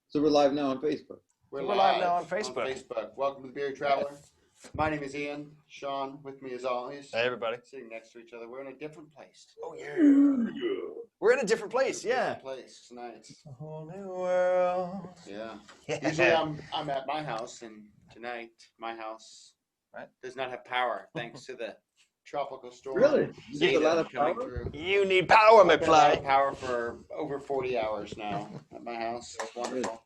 So we're live now on Facebook. We're live now on Facebook. Welcome to the Beer Traveler. My name is Ian. Sean with me as always. Hey, everybody. Sitting next to each other. We're in a different place. Oh, yeah. We're in a different place, Different place tonight. A whole new world. Yeah. Usually I'm at my house, and tonight my house does not have power thanks to the tropical storm. Really? Zeta A lot of coming power? through. You need power, I've been McFly. without power for over 40 hours now at my house. It's wonderful.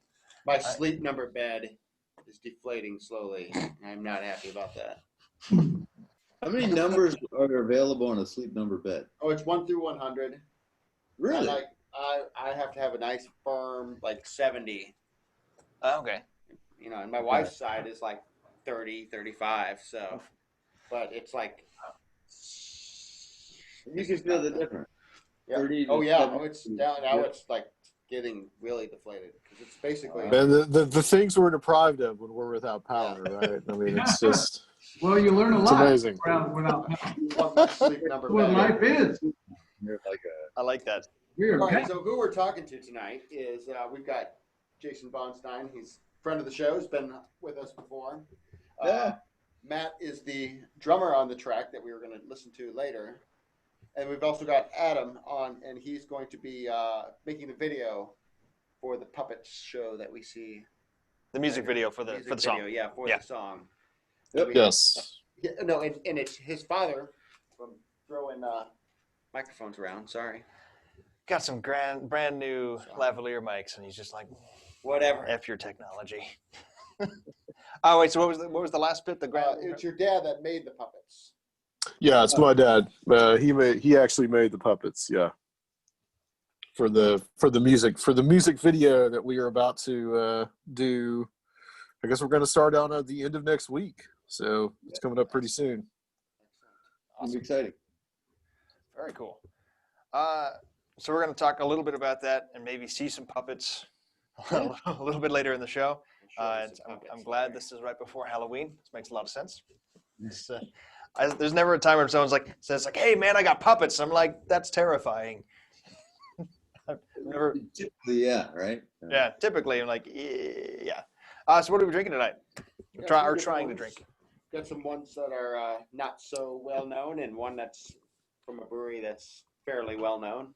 My sleep number bed is deflating slowly. I'm not happy about that. How many numbers are available on a sleep number bed? Oh, it's 1 through 100. Really? I have to have a nice firm 70. Okay. You know, and my wife's side is 30, 35. So, but it's you can feel the difference. Yeah. 30 to Oh yeah. 70. Oh, it's down now. It's getting really deflated because it's basically. And the things we're deprived of when we're without power, right? I mean, it's just. Well, you learn a lot. It's amazing. Without sleep number What bed. life is. I like that. We are All right, so who we're talking to tonight is we've got Jason Von Stein. He's a friend of the show. He's been with us before. Yeah. Matt is the drummer on the track that we were going to listen to later. And we've also got Adam on, and he's going to be making the video for the puppet show that we see. The music video for the song. Yeah, for the song. Yep. Yes. Yeah, no, and it's his father from throwing microphones around. Sorry. Got some brand new lavalier mics, and he's just like, whatever. F your technology. Oh wait, so what was the last bit? It's your dad that made the puppets. Yeah, it's my dad. He actually made the puppets. Yeah. For the music video that we are about to do. I guess we're going to start out at the end of next week. So it's coming up pretty soon. Awesome. Exciting. Very cool. So we're going to talk a little bit about that and maybe see some puppets a little bit later in the show. I'm glad this is right before Halloween. This makes a lot of sense. There's never a time where someone's says "Hey man, I got puppets." I'm like, that's terrifying. Typically, yeah, right? Yeah, typically I'm like, yeah. So what are we drinking tonight? Trying to drink. Got some ones that are not so well known, and one that's from a brewery that's fairly well known.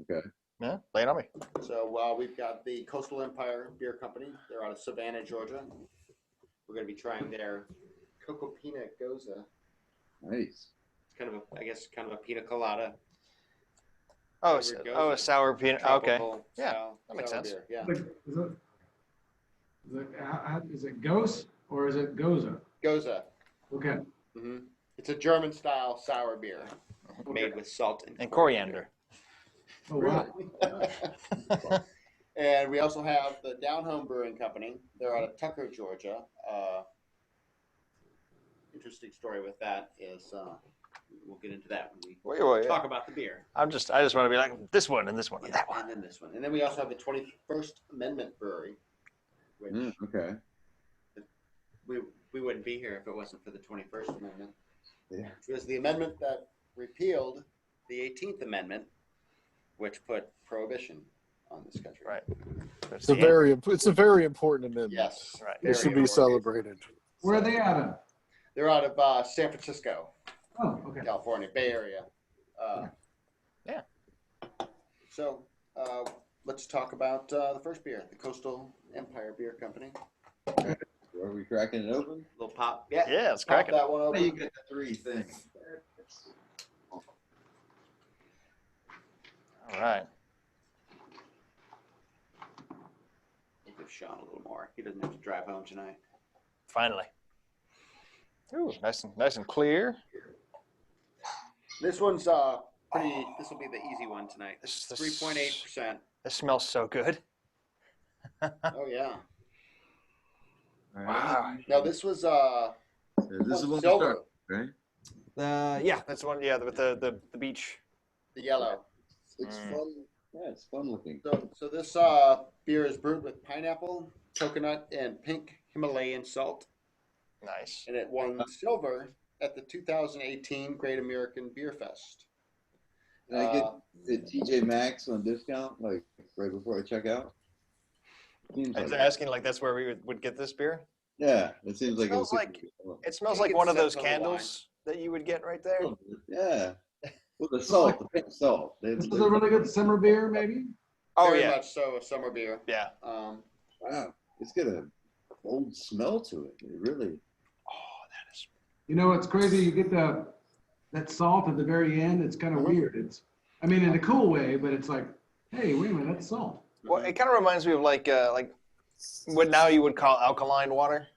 Okay. Yeah, lay it on me. So we've got the Coastal Empire Beer Company. They're out of Savannah, Georgia. We're going to be trying their Cocopina Goza. Nice. It's kind of a pina colada. Oh, a sour peanut. Okay. Yeah, that makes sense. Beer. Yeah. Is it Ghost or is it Goza? Goza. Okay. Mm-hmm. It's a German style sour beer made with salt and coriander. Oh, wow. And we also have the Down Home Brewing Company. They're out of Tucker, Georgia. Interesting story with that is we'll get into that when we talk about the beer. I just want to be like this one and this one and that one. And then this one. And then we also have the 21st Amendment Brewery. Which okay. We wouldn't be here if it wasn't for the 21st Amendment. Yeah. It was the amendment that repealed the 18th Amendment, which put prohibition on this country. Right. It's a very important amendment. Yes. Right. It should be celebrated. Where are they out of? They're out of San Francisco, Oh, okay. California, Bay Area. Yeah. So let's talk about the first beer, the Coastal Empire Beer Company. Are we cracking it open? Little pop. Yeah. Yeah, let's crack it. That one open. You get the three things. All right. Give Sean a little more. He doesn't have to drive home tonight. Finally. Ooh, nice and clear. This one's pretty. This will be the easy one tonight. This is 3.8%. This smells so good. Oh yeah. Wow. Now this was This is one silver. right? Yeah, that's the one. Yeah, with the beach. The yellow. It's fun. Yeah, it's fun looking. So this beer is brewed with pineapple, coconut, and pink Himalayan salt, Nice. and it won silver at the 2018 Great American Beer Fest. Can I get the TJ Maxx on discount, right before I check out? Seems I was like, asking like that's where we would get this beer. yeah, it seems like it smells was. It smells You like can one of set those on the line. candles that you would get right there. Yeah. Well, the salt, the pink salt. This is a really good summer beer, maybe? Oh Very yeah, much so a summer beer. yeah. Wow, it's got a bold smell to it. It really. Oh, that is. You know, it's crazy. You get that salt at the very end. It's kind of Mhm. weird. I mean, in a cool way, but it's like, hey, wait a minute, that's salt. Well, it kind of reminds me of like what now you would call alkaline water.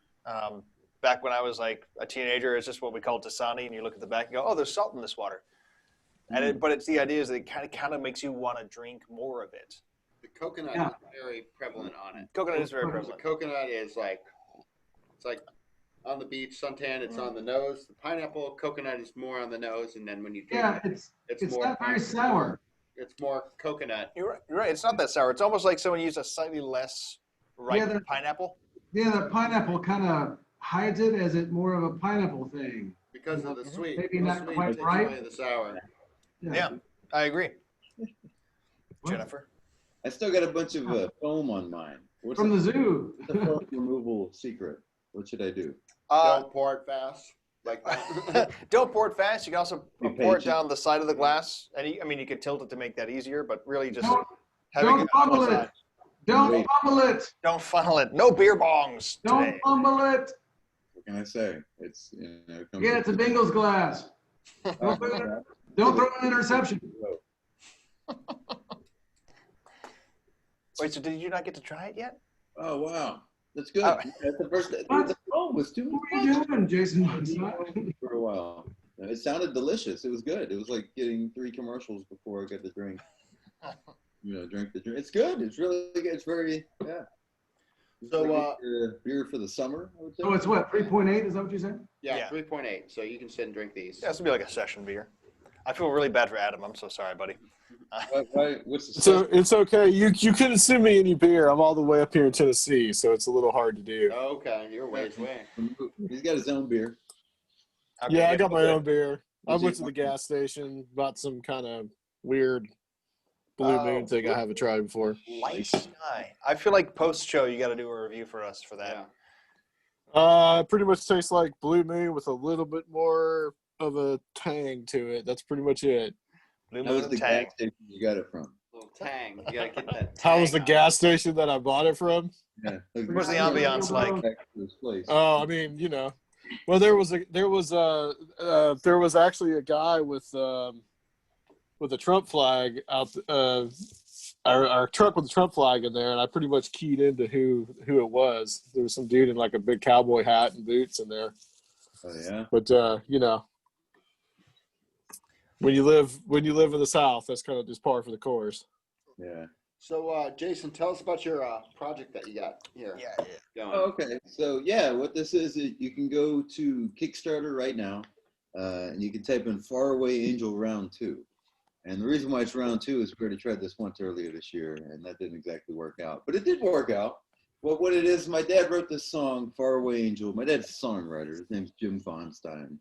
Back when I was like a teenager, it's just what we call Dasani, and you look at the back and go, "Oh, there's salt in this water." And but it's the idea is that it kind of makes you want to drink more of it. The coconut Yeah. is very prevalent on it. Coconut is very The prevalent. coconut is like, it's like on the beach, suntan, it's on the nose. The pineapple, coconut is more on the nose, and then when you drink Yeah, it, it's more not very sour. It's more coconut. You're right. It's not that sour. It's almost like someone used a slightly less ripe Yeah, the- pineapple. Yeah, the pineapple kind of hides it as it more of a pineapple thing. Because of the sweet. Maybe the not sweet quite takes right. away the sour. Yeah, I agree. Well, Jennifer. I still got a bunch of foam on mine. What's From the, the zoo. what's the foam removal secret? What should I do? Don't pour it fast. Like that. Don't pour it fast. You can also Be pour it patient. down the side of the glass. And I mean, you could tilt it to make that easier, but really just Don't, having don't it on one fumble side. it. Don't Wait. fumble it. Don't funnel it. No beer bongs Don't today. fumble it. What can I say? It's it comes Yeah, it's a Bengals glass. Don't throw an interception. Wait, so did you not get to try it yet? Oh wow, that's good. Oh. That's the first. What? The foam was too What are you doing, Jason Von Stein? for a while. It sounded delicious. It was good. It was like getting 3 commercials before I got the drink. Drink the drink. It's good. It's really good. It's very It's So, like a beer for the summer, I would say. So it's what, 3.8? Is that what you said? Yeah, Yeah. 3.8. So you can sit and drink these. Yeah, this would be like a session beer. I feel really bad for Adam. I'm so sorry, buddy. What's the So it's okay. You couldn't send me any beer. I'm all the way up here in Tennessee, so it's a little hard to do. Okay, you're ways away. He's got his own beer. Okay, Yeah, I got my own beer. I Was went it- to the gas station, bought some kind of weird Blue Moon thing I haven't tried before. Light Sky. I feel like post-show you got to do a review for us for that. Yeah. Pretty much tastes like Blue Moon with a little bit more of a tang to it. That's pretty much it. Blue That was Moon the Tang. gas station you got it from. Little tang. You gotta get that. How was the tang on gas station that I bought it from? Yeah. What's the ambiance like? Back to this place. Oh, I mean, well, there was actually a guy with a Trump flag out, our truck with the Trump flag in there, and I pretty much keyed into who it was. There was some dude in like a big cowboy hat and boots in there. Oh yeah. But when you live in the South, that's kind of just par for the course. Yeah. So, Jason, tell us about your project that you got here. Yeah. Going. Oh, okay. So yeah, what this is, you can go to Kickstarter right now, and you can type in "Faraway Angel Round 2." And the reason why it's round 2 is we already tried this once earlier this year, and that didn't exactly work out. But it did work out. Well, what it is, my dad wrote this song, "Faraway Angel." My dad's a songwriter. His name's Jason Von Stein.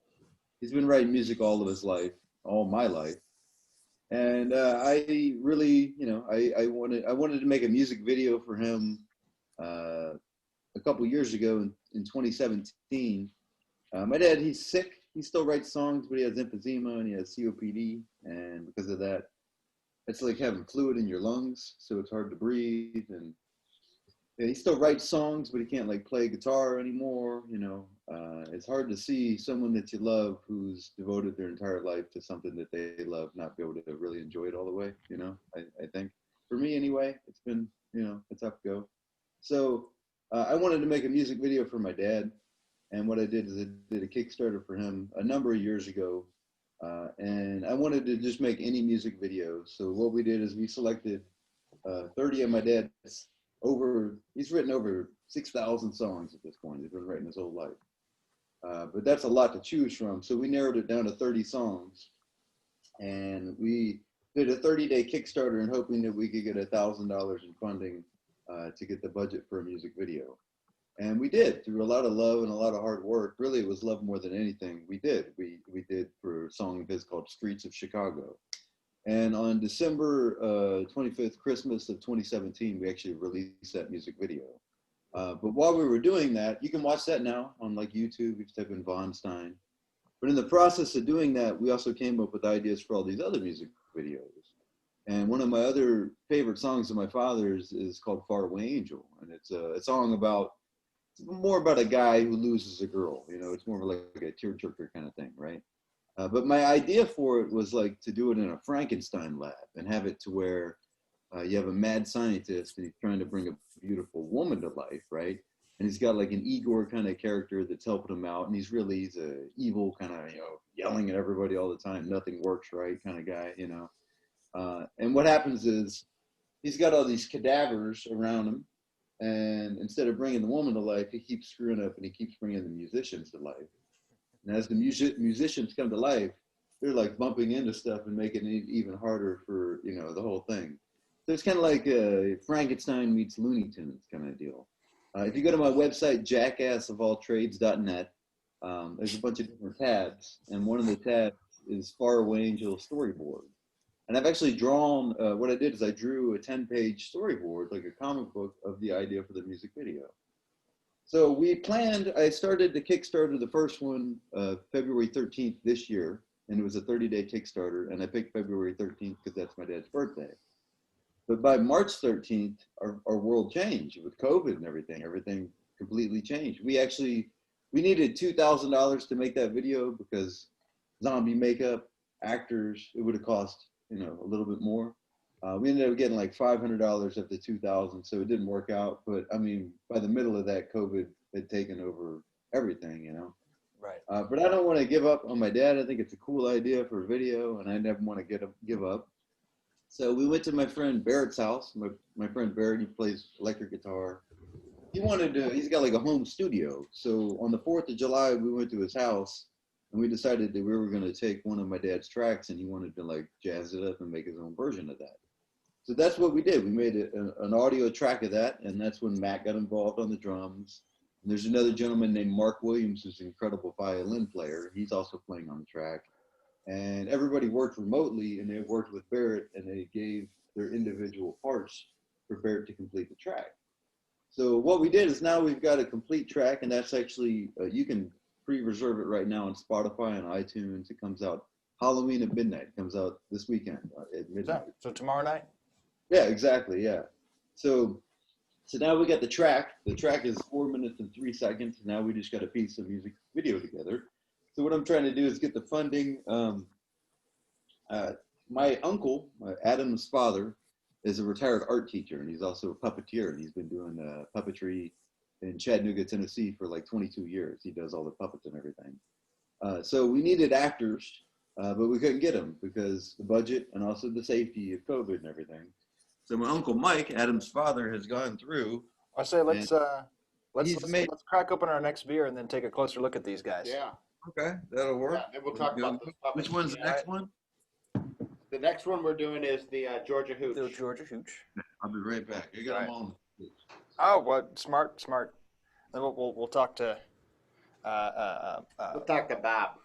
He's been writing music all of his life, all my life. And I really, I wanted to make a music video for him a couple years ago in 2017. My dad, he's sick. He still writes songs, but he has emphysema and he has COPD. And because of that, it's like having fluid in your lungs, so it's hard to breathe. And he still writes songs, but he can't like play guitar anymore. It's hard to see someone that you love who's devoted their entire life to something that they love not be able to really enjoy it all the way. I think for me anyway, it's been a tough go. So I wanted to make a music video for my dad, and what I did is I did a Kickstarter for him a number of years ago, and I wanted to just make any music video. So what we did is we selected 30 of my dad's he's written over 6,000 songs at this point. He's been writing his whole life. But that's a lot to choose from. So we narrowed it down to 30 songs. And we did a 30-day Kickstarter and hoping that we could get $1,000 in funding to get the budget for a music video. And we did, through a lot of love and a lot of hard work. Really, it was love more than anything. We did. We did for a song of his called Streets of Chicago. And on December 25th, Christmas of 2017, we actually released that music video. But while we were doing that, you can watch that now on like YouTube, if you type in Von Stein. But in the process of doing that, we also came up with ideas for all these other music videos. And one of my other favorite songs of my father's is called Far Away Angel. And it's a song about, it's more about a guy who loses a girl. You know, it's more like a tearjerker kind of thing, right? But my idea for it was like to do it in a Frankenstein lab and have it to where you have a mad scientist and he's trying to bring a beautiful woman to life, right? And he's got like an Igor kind of character that's helping him out. And he's a evil kind of, you know, yelling at everybody all the time. Nothing works right kind of guy, you know. And what happens is he's got all these cadavers around him. And instead of bringing the woman to life, he keeps screwing up and he keeps bringing the musicians to life. And as the musicians come to life, they're like bumping into stuff and making it even harder for, you know, the whole thing. So it's kind of like Frankenstein meets Looney Tunes kind of deal. If you go to my website, jackassofalltrades.net, there's a bunch of different tabs. And one of the tabs is Far Away Angel Storyboard. And I've actually drawn, what I did is I drew a 10-page storyboard, like a comic book of the idea for the music video. So we planned, I started the Kickstarter, the first one, February 13th this year, and it was a 30-day Kickstarter, and I picked February 13th because that's my dad's birthday. But by March 13th, our world changed with COVID and everything completely changed. We needed $2,000 to make that video because zombie makeup, actors, it would have cost, you know, a little bit more. We ended up getting like $500 of the $2,000, so it didn't work out. But I mean, by the middle of that, COVID had taken over everything, you know. Right. But I don't want to give up on my dad. I think it's a cool idea for a video, and I never want to give up. So we went to my friend Barrett's house. My friend Barrett, he plays electric guitar. He's got like a home studio. So on the 4th of July, we went to his house. And we decided that we were going to take one of my dad's tracks and he wanted to like jazz it up and make his own version of that. So that's what we did. We made an audio track of that. And that's when Matt got involved on the drums. And there's another gentleman named Mark Williams, who's an incredible violin player. He's also playing on the track. And everybody worked remotely and they worked with Barrett and they gave their individual parts for Barrett to complete the track. So what we did is now we've got a complete track, and that's actually, you can pre-reserve it right now on Spotify and iTunes. It comes out Halloween at midnight. It comes out this weekend at midnight. So tomorrow night? Yeah, exactly. Yeah. So now we got the track. The track is 4 minutes and 3 seconds. Now we just got a piece of music video together. So what I'm trying to do is get the funding. My uncle, Adam's father, is a retired art teacher, and he's also a puppeteer, and he's been doing puppetry in Chattanooga, Tennessee for like 22 years. He does all the puppets and everything. So we needed actors, but we couldn't get them because the budget and also the safety of COVID and everything. So my Uncle Mike, Adam's father, has gone through. I say let's crack open our next beer and then take a closer look at these guys. Yeah. Okay, that'll work. Yeah, then we'll talk about those puppets. Which one's the next one? The next one we're doing is the Georgia Hooch. The Georgia Hooch. I'll be right back. I got them on. Oh, what smart. Then we'll talk to. We'll talk to Bob.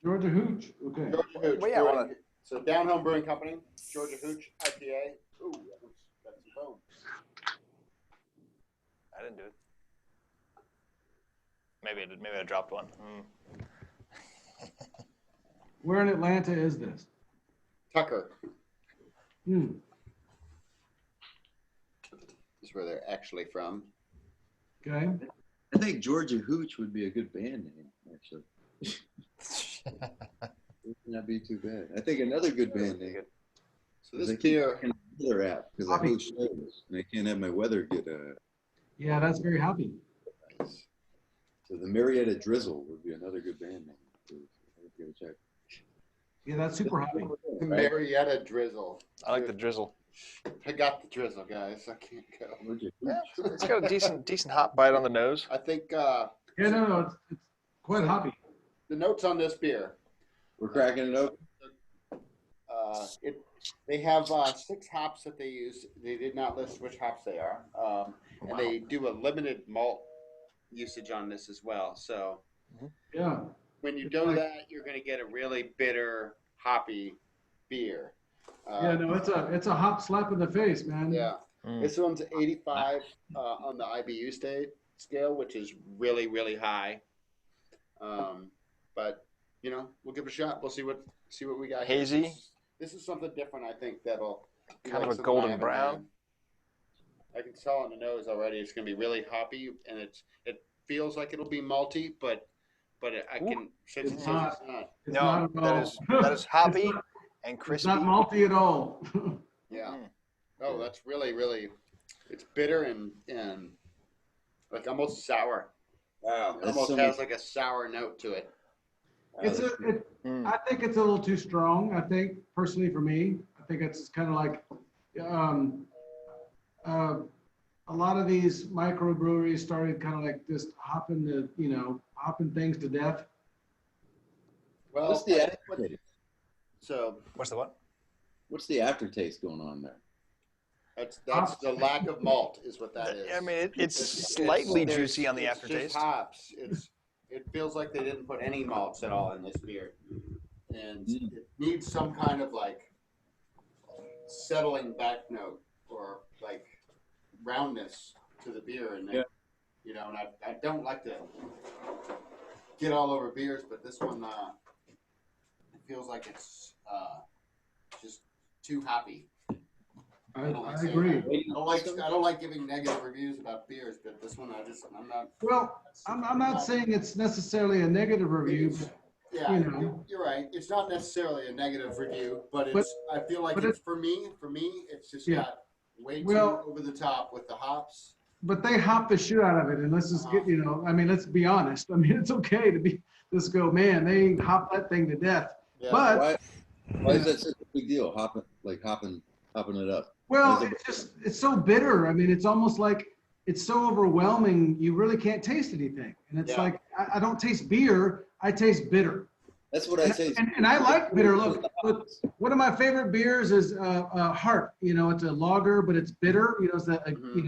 Georgia Hooch. Okay. Georgia Hooch. Well, yeah, So Down Home Brewing Company, Georgia Hooch IPA. Ooh, that's some foam. I didn't do it. Maybe I dropped one. Where in Atlanta is this? Tucker Hmm. is where they're actually from. Okay. I think Georgia Hooch would be a good band name, actually. It would not be too bad. I think another good band name. So this I beer, can't have the weather app because I host shows and I can't have my weather get Yeah, that's very happy. So the Marietta Drizzle would be another good band name. Give it a check. Yeah, that's super happy. Marietta Drizzle. I like the drizzle. I got the drizzle, guys. I can't go. Yeah, it's got a decent hop bite on the nose. I think Yeah, no, it's quite happy. the notes on this beer. We're cracking it open. They have 6 hops that they use. They did not list which hops they are, and they do a limited malt usage on this as well. So Yeah. when you do that, you're going to get a really bitter, hoppy beer. Yeah, no, it's a hop slap in the face, man. Yeah. This one's 85 on the IBU scale, which is really, really high. But you know, we'll give it a shot. We'll see what we got. Hazy. Here. This is something different. I think that'll be Kind like of a something I golden haven't brown. had. I can tell on the nose already. It's going to be really hoppy, and it feels like it'll be malty, but I can since it says not. it's not. It's No, not at all. that is hoppy It's not- and It's crispy. not malty at all. Yeah. Oh, that's really, really. It's bitter and like almost sour. Wow. It That's almost so has much- like a sour note to it. I think it's a little too strong. I think personally for me, I think it's kind of like a lot of these microbreweries started kind of like just hopping things to death. Well, What's the aftertaste? so What's the what? What's the aftertaste going on there? that's the lack of malt is what that is. I mean, it's slightly there's- juicy on the it's aftertaste. Just hops. It feels like they didn't put any malts at all in this beer, and it needs some kind of like settling back note or like roundness to the beer, and Yeah. you know, and I don't like to get all over beers, but this one it feels like it's just too hoppy. I saying agree. that. I don't like giving negative reviews about beers, but this one I'm not. Well, I'm not saying it's necessarily a negative review, but Yeah, you know. you're right. It's not necessarily a negative review, but I feel like but it's for me, it's just Yeah. got way too Well- over the top with the hops. but they hop the shit out of it, and let's just get, I mean, let's be honest. I mean, it's okay to just go, man, they hop that thing to death. Yeah. But Why is that such a big deal? Hopping it up. well, it's so bitter. I mean, it's almost like it's so overwhelming. You really can't taste anything, and it's Yeah. like I don't taste beer. I taste bitter. That's what I say. And I like bitter. Look, one of my favorite beers is Hart. You know, it's a lager, but it's bitter. You know, it's that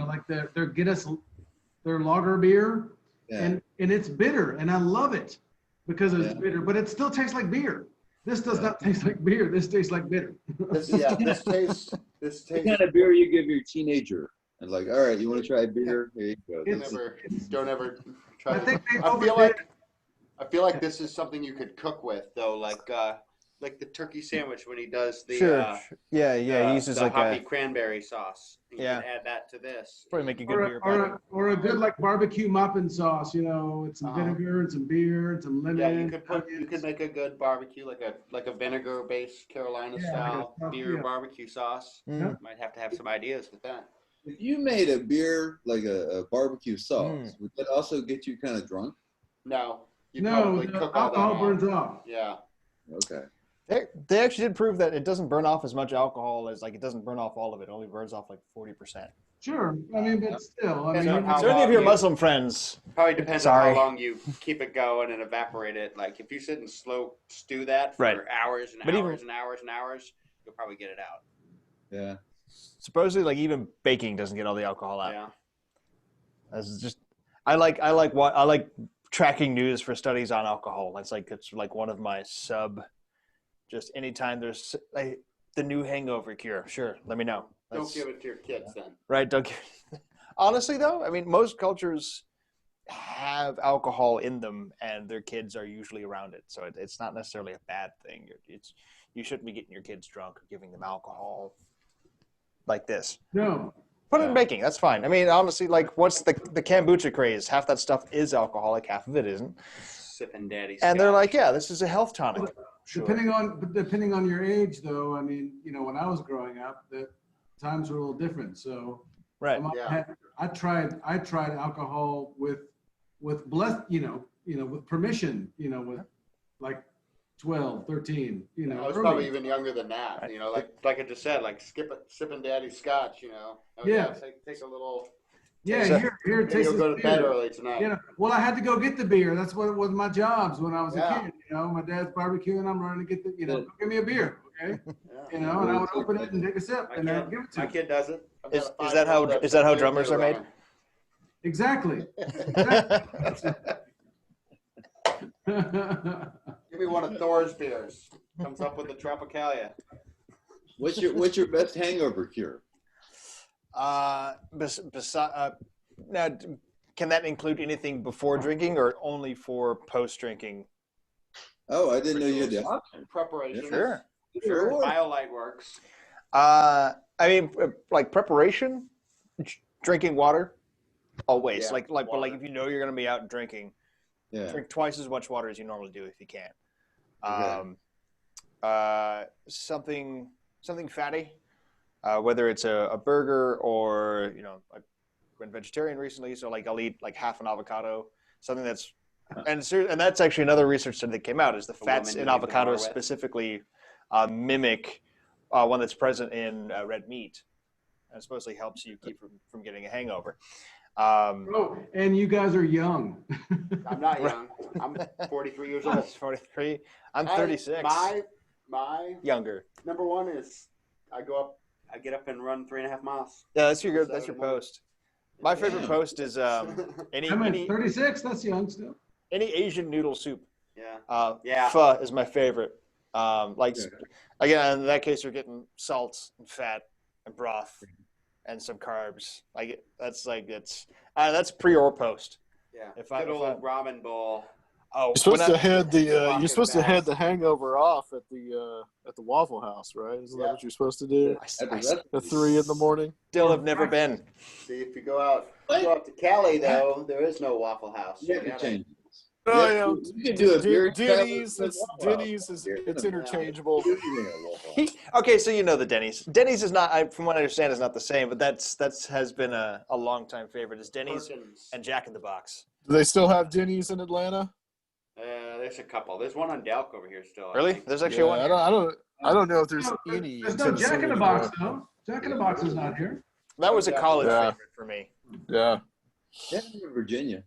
like their Guinness, their lager beer, Yeah. and it's bitter, and I love it because it's Yeah. bitter. But it still tastes like beer. This does not taste like beer. This tastes like bitter. This tastes. The kind of beer you give your teenager. And like, all right, you want to try beer? Here you go. Don't ever try. I think they I feel like this is something you could cook with, though, like the turkey sandwich when he does the Yeah, he uses the like hoppy a cranberry sauce. You Yeah. can add that to this. probably make a good beer better. Or a good like barbecue muffin sauce, with some vinegar and some beer and some lemon. Yeah, you could onions. make a good barbecue, like a vinegar based Carolina style like a- beer yeah. barbecue sauce. Mm. Might have to have some ideas with that. If you made a beer like a barbecue sauce, would that also get you kind of drunk? No, you No, probably the cook all that alcohol off. burns off. Yeah, Okay. They actually did prove that it doesn't burn off as much alcohol as it doesn't burn off all of it. It only burns off like 40%. Sure. I mean, but still, I Depends mean, on how So any of long your you- Muslim friends, probably depends Sorry. on how long you keep it going and evaporate it. Like if you sit and slow stew that for Right. hours and But even- hours and hours and hours, you'll probably get it out. Yeah. supposedly like even baking doesn't get all the alcohol out. Yeah. That's just I like tracking news for studies on alcohol. It's like one of my just anytime there's the new hangover cure. Sure, let me know. Don't give it to your kids then. Right, don't give Honestly though, I mean most cultures have alcohol in them and their kids are usually around it. So it's not necessarily a bad thing. You shouldn't be getting your kids drunk or giving them alcohol like this. no. Put it in baking, that's fine. I mean, honestly, like what's the kombucha craze? Half that stuff is alcoholic, half of it isn't. Sipping daddy. And they're scotch. like, yeah, this is a health tonic. Sure. Depending on your age, though, I mean, when I was growing up, the times were a little different. So Right. Yeah. I tried alcohol with with permission, with like 12, 13, I was early. probably even younger than that. Like I just said, like sipping daddy's scotch. Oh, Yeah. take a little. Yeah, So- here, Maybe taste you'll this go to bed beer. early tonight. Well, I had to go get the beer. That's what was my jobs when I was Yeah. a kid. My dad's barbecuing. I'm running to get go give me a beer, okay? Yeah. And I would open it and take a sip, and then I'd give it to My him. kid does it. I've Is- got a is that how- 5-year-old is that how that's drummers are made? Exactly. Give me one of Thor's beers. Comes up with the Tropicalia. What's your best hangover cure? Now, can that include anything before drinking or only for post drinking? Oh, I didn't know you had the Rituals. option. Preparation. Sure. Sure. Lord. BioLite works. I mean, like preparation, drinking water, always. Yeah, But water. like if you know you're going to be out drinking, Yeah. drink twice as much water as you normally do if you can. Okay. Something fatty, whether it's a burger or I went vegetarian recently, so like I'll eat like half an avocado, something that's and that's actually another research study that came out is the fats in avocados specifically mimic one that's present in red meat, and it supposedly helps you keep from getting a hangover. Oh, and you guys are young. I'm not young. I'm 43 years old. 43. I'm 36. My Younger. number one is I get up and run 3.5 miles. Yeah, that's your post. My favorite Damn. post is any I'm at 36. That's young still. any Asian noodle soup. Yeah. Yeah. Pho is my favorite. Like Yeah. again, in that case, you're getting salt and fat and broth and some carbs. That's pre or post. Yeah. If Good old ramen bowl. Oh, You're supposed to head the Fucking you're supposed to head best. the hangover off at the Waffle House, right? Isn't that Yeah. what you're supposed to do? I At 3 in the morning. still have never been. See, if you go out to Cali though, there is no Waffle House. You have to change. Oh, Yeah, yeah. you could do a beer Denny's. travel- Denny's is it's interchangeable. Okay, so you know the Denny's. Denny's is not, from what I understand, is not the same, but that's has been a long time favorite. Is Denny's Perkins. and Jack in the Box. Do they still have Denny's in Atlanta? There's a couple. There's one on Delk over here still. I Really? think. There's actually one. I don't know if there's No, any. There's in no Tennessee Jack in the Box anymore. though. Jack in the Box is not here. That was a college Yeah. favorite for me. Yeah. Yeah, in Virginia,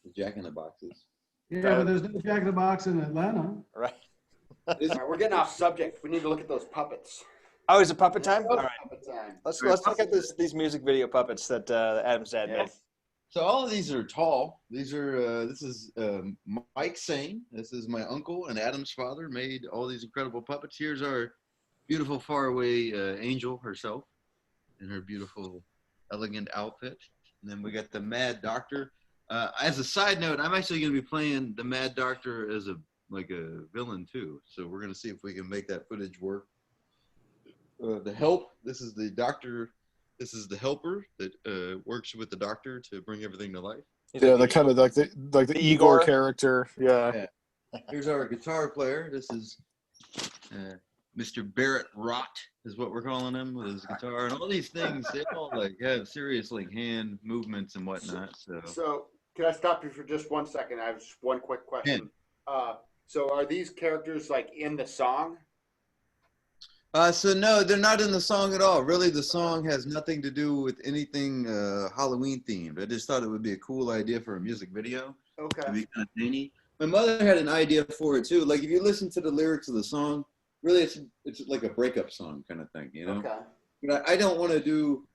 the Jack in the Boxes. Yeah, but there's no Jack in the Box in Atlanta. Right. All right, we're getting off subject. We need to look at those puppets. Oh, is it puppet time? All right. Puppet time. Let's look at these music video puppets that Adam's dad made. Yes. So all of these are tall. These are this is Mike Sane. This is my uncle and Adam's father made all these incredible puppets. Here's our beautiful faraway angel herself in her beautiful, elegant outfit. And then we got the Mad Doctor. As a side note, I'm actually going to be playing the Mad Doctor as a villain too. So we're going to see if we can make that footage work. The Help. This is the Doctor. This is the helper that works with the Doctor to bring everything to life. Yeah, the kind of like the Igor Igor character. Yeah. Here's our guitar player. This is Mr. Barrett Rott is what we're calling him with his guitar. And all these things, they all like have serious like hand movements and whatnot. So can I stop you for just 1 second? I have just one quick question. So are these characters like in the song? So no, they're not in the song at all. Really, the song has nothing to do with anything Halloween themed. I just thought it would be a cool idea for a music video. Okay. To be kind of zany. My mother had an idea for it too. Like if you listen to the lyrics of the song, really it's like a breakup song kind of thing, you know? Okay. But I don't want to do,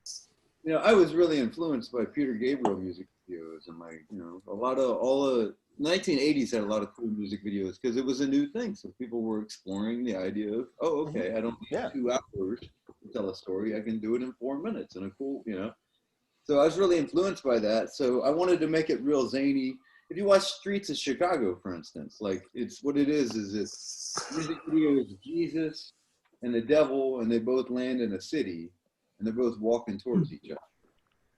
I was really influenced by Peter Gabriel music videos and like, all the 1980s had a lot of cool music videos because it was a new thing. So people were exploring the idea of, oh, okay, I don't need 2 hours to tell a story. I can do it in 4 minutes and a cool, So I was really influenced by that. So I wanted to make it real zany. If you watch Streets of Chicago, for instance, like it's what it is this music video is Jesus and the devil, and they both land in a city and they're both walking towards each other.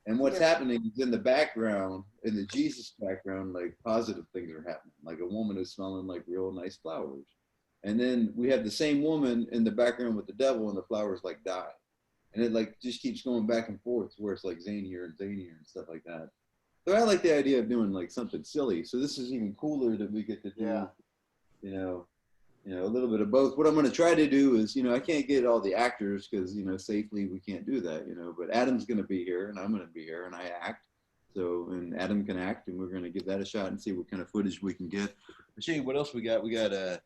And what's happening is in the background, in the Jesus background, like positive things are happening. Like a woman is smelling like real nice flowers. And then we have the same woman in the background with the devil and the flowers like die. And it like just keeps going back and forth where it's like zanier and zanier and stuff like that. So I like the idea of doing like something silly. So this is even cooler that we get to do, a little bit of both. What I'm going to try to do is, I can't get all the actors because, safely we can't do that, but Adam's going to be here and I'm going to be here and I act. So, and Adam can act and we're going to give that a shot and see what kind of footage we can get. I'll show you what else we got. We got, this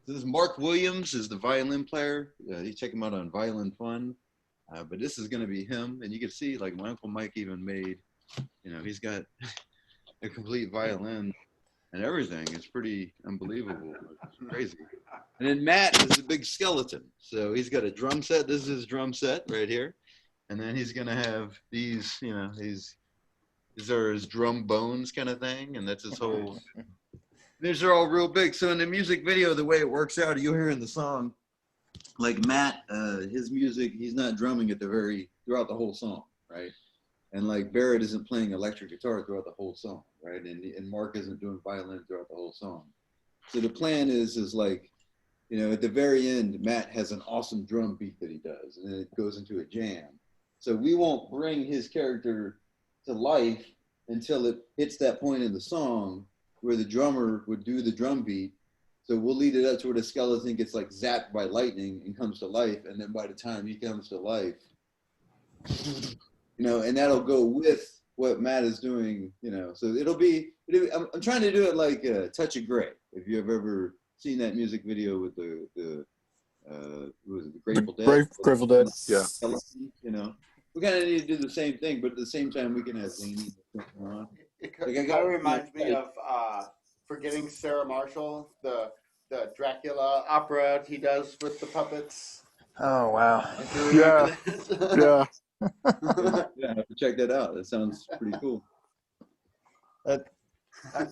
is Mark Williams is the violin player. You check him out on Violin Fun. But this is going to be him. And you can see like my Uncle Mike even made, he's got a complete violin. and everything. It's pretty unbelievable. It's crazy. And then Matt is a big skeleton. So he's got a drum set. This is his drum set right here. And then he's going to have these, you know, these are his drum bones kind of thing. And that's his whole, these are all real big. So in the music video, the way it works out, you'll hear in the song, like Matt, his music, he's not drumming at throughout the whole song, right? And like Barrett isn't playing electric guitar throughout the whole song, right? And Mark isn't doing violin throughout the whole song. So the plan is like, you know, at the very end, Matt has an awesome drum beat that he does, and then it goes into a jam. So we won't bring his character to life until it hits that point in the song where the drummer would do the drum beat. So we'll lead it up to where the skeleton gets like zapped by lightning and comes to life. And then by the time he comes to life, you know, and that'll go with what Matt is doing, you know. So I'm trying to do it like Touch of Grey. If you have ever seen that music video with the Grateful Dead. Grateful Dead, yeah. You know, we kind of need to do the same thing, but at the same time, we can have zany going on. It kind of reminds me of Forgetting Sarah Marshall, the Dracula opera he does with the puppets. Oh wow! Yeah, yeah. Yeah, I have to check that out. That sounds pretty cool. It's I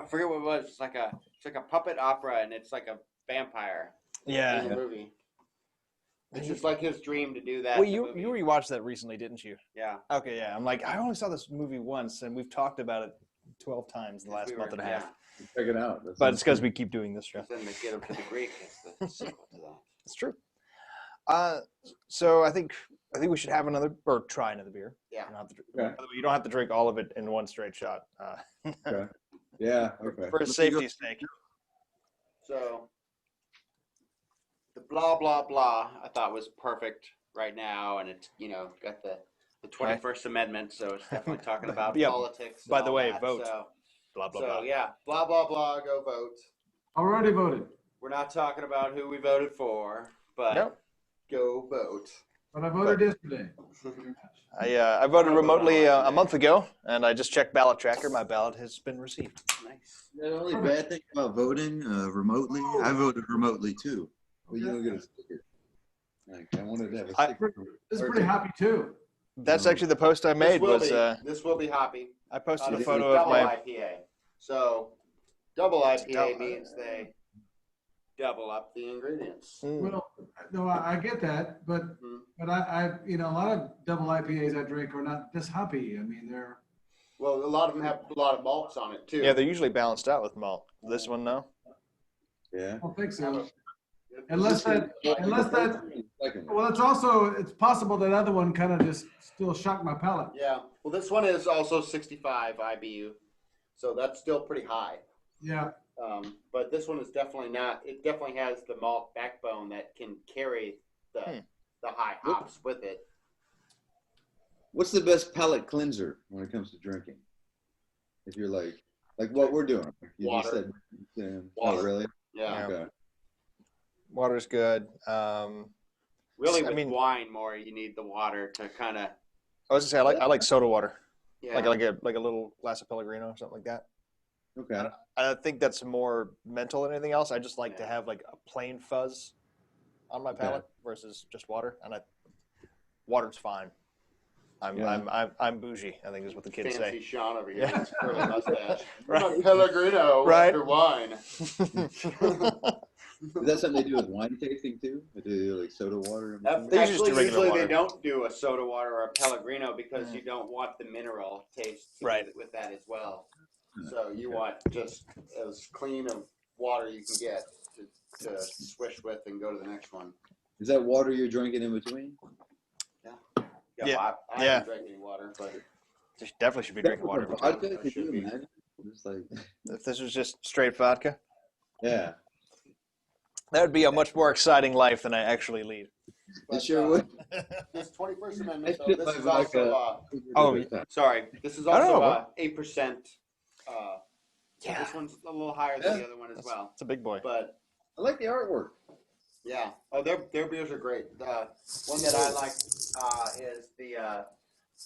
forget what it was. It's like a puppet opera, and it's like a vampire. Yeah. In the movie. It's just like his dream to do that. Well, you rewatched that recently, didn't you? Yeah. Okay, yeah. I'm like, I only saw this movie once, and we've talked about it 12 times in the last month and a half. Check it out. But it's because we keep doing this show. Then they get him to the Greek. It's the sequel to that. It's true. So I think we should have another, or try another beer. Yeah. You don't have to drink all of it in one straight shot. Okay. Yeah. Okay. For safety's sake. So the blah blah blah I thought was perfect right now, and it's got the 21st Amendment, so it's definitely talking about politics. By the way, that. vote. So, blah blah so blah. yeah, blah blah blah. Go vote. Already voted. We're not talking about who we voted for, but go vote. But I voted yesterday. I voted remotely a month ago, and I just checked ballot tracker. My ballot has been received. Nice. The only bad thing about voting remotely, I voted remotely too. Well, you don't get a sticker. Like, I wanted to have a sticker. This is pretty happy too. That's actually the post I made. This will be hoppy. I posted a This photo is of double my IPA. So double IPA means they double up the ingredients. Well, no, I get that, but I a lot of double IPAs I drink are not this hoppy. I mean, they're a lot of them have a lot of malts on it too. Yeah, they're usually balanced out with malt. This one, no. Yeah. I don't think so. Unless that, well, it's possible that other one kind of just still shocked my palate. Yeah. Well, this one is also 65 IBU, so that's still pretty high. Yeah. But this one is definitely not. It definitely has the malt backbone that can carry the high hops with it. What's the best palate cleanser when it comes to drinking? If you're like what we're doing. You Water. Water. Water. Oh, really? Yeah. Okay. Water's good. Really, with wine more, you need the water to kind of. I was gonna say I like soda water. Yeah. Like a little glass of Pellegrino or something like that. Okay. I think that's more mental than anything else. I just like to have like a plain fuzz on my palate versus just water, and water's fine. I'm bougie, I think is what the kids Fancy say. Sean over here. That's curly mustache. Right. Pellegrino after wine. Is that something they do with wine tasting too? They do like soda water? Usually they don't do a soda water or a Pellegrino because you don't want the mineral taste with that as well. So you want just as clean of water you can get to swish with and go to the next one. Is that water you're drinking in between? I haven't drank any water, but You definitely should be drinking water. Vodka? Could you imagine? Just like, if this was just straight vodka, yeah. that would be a much more exciting life than I actually lead. It sure would. This 21st Amendment, I so this is also, sorry, this is I don't know, also 8%. This one's a little higher than the other one as well. It's a big boy. But I like the artwork. yeah. Oh, their beers are great. The one that I like is the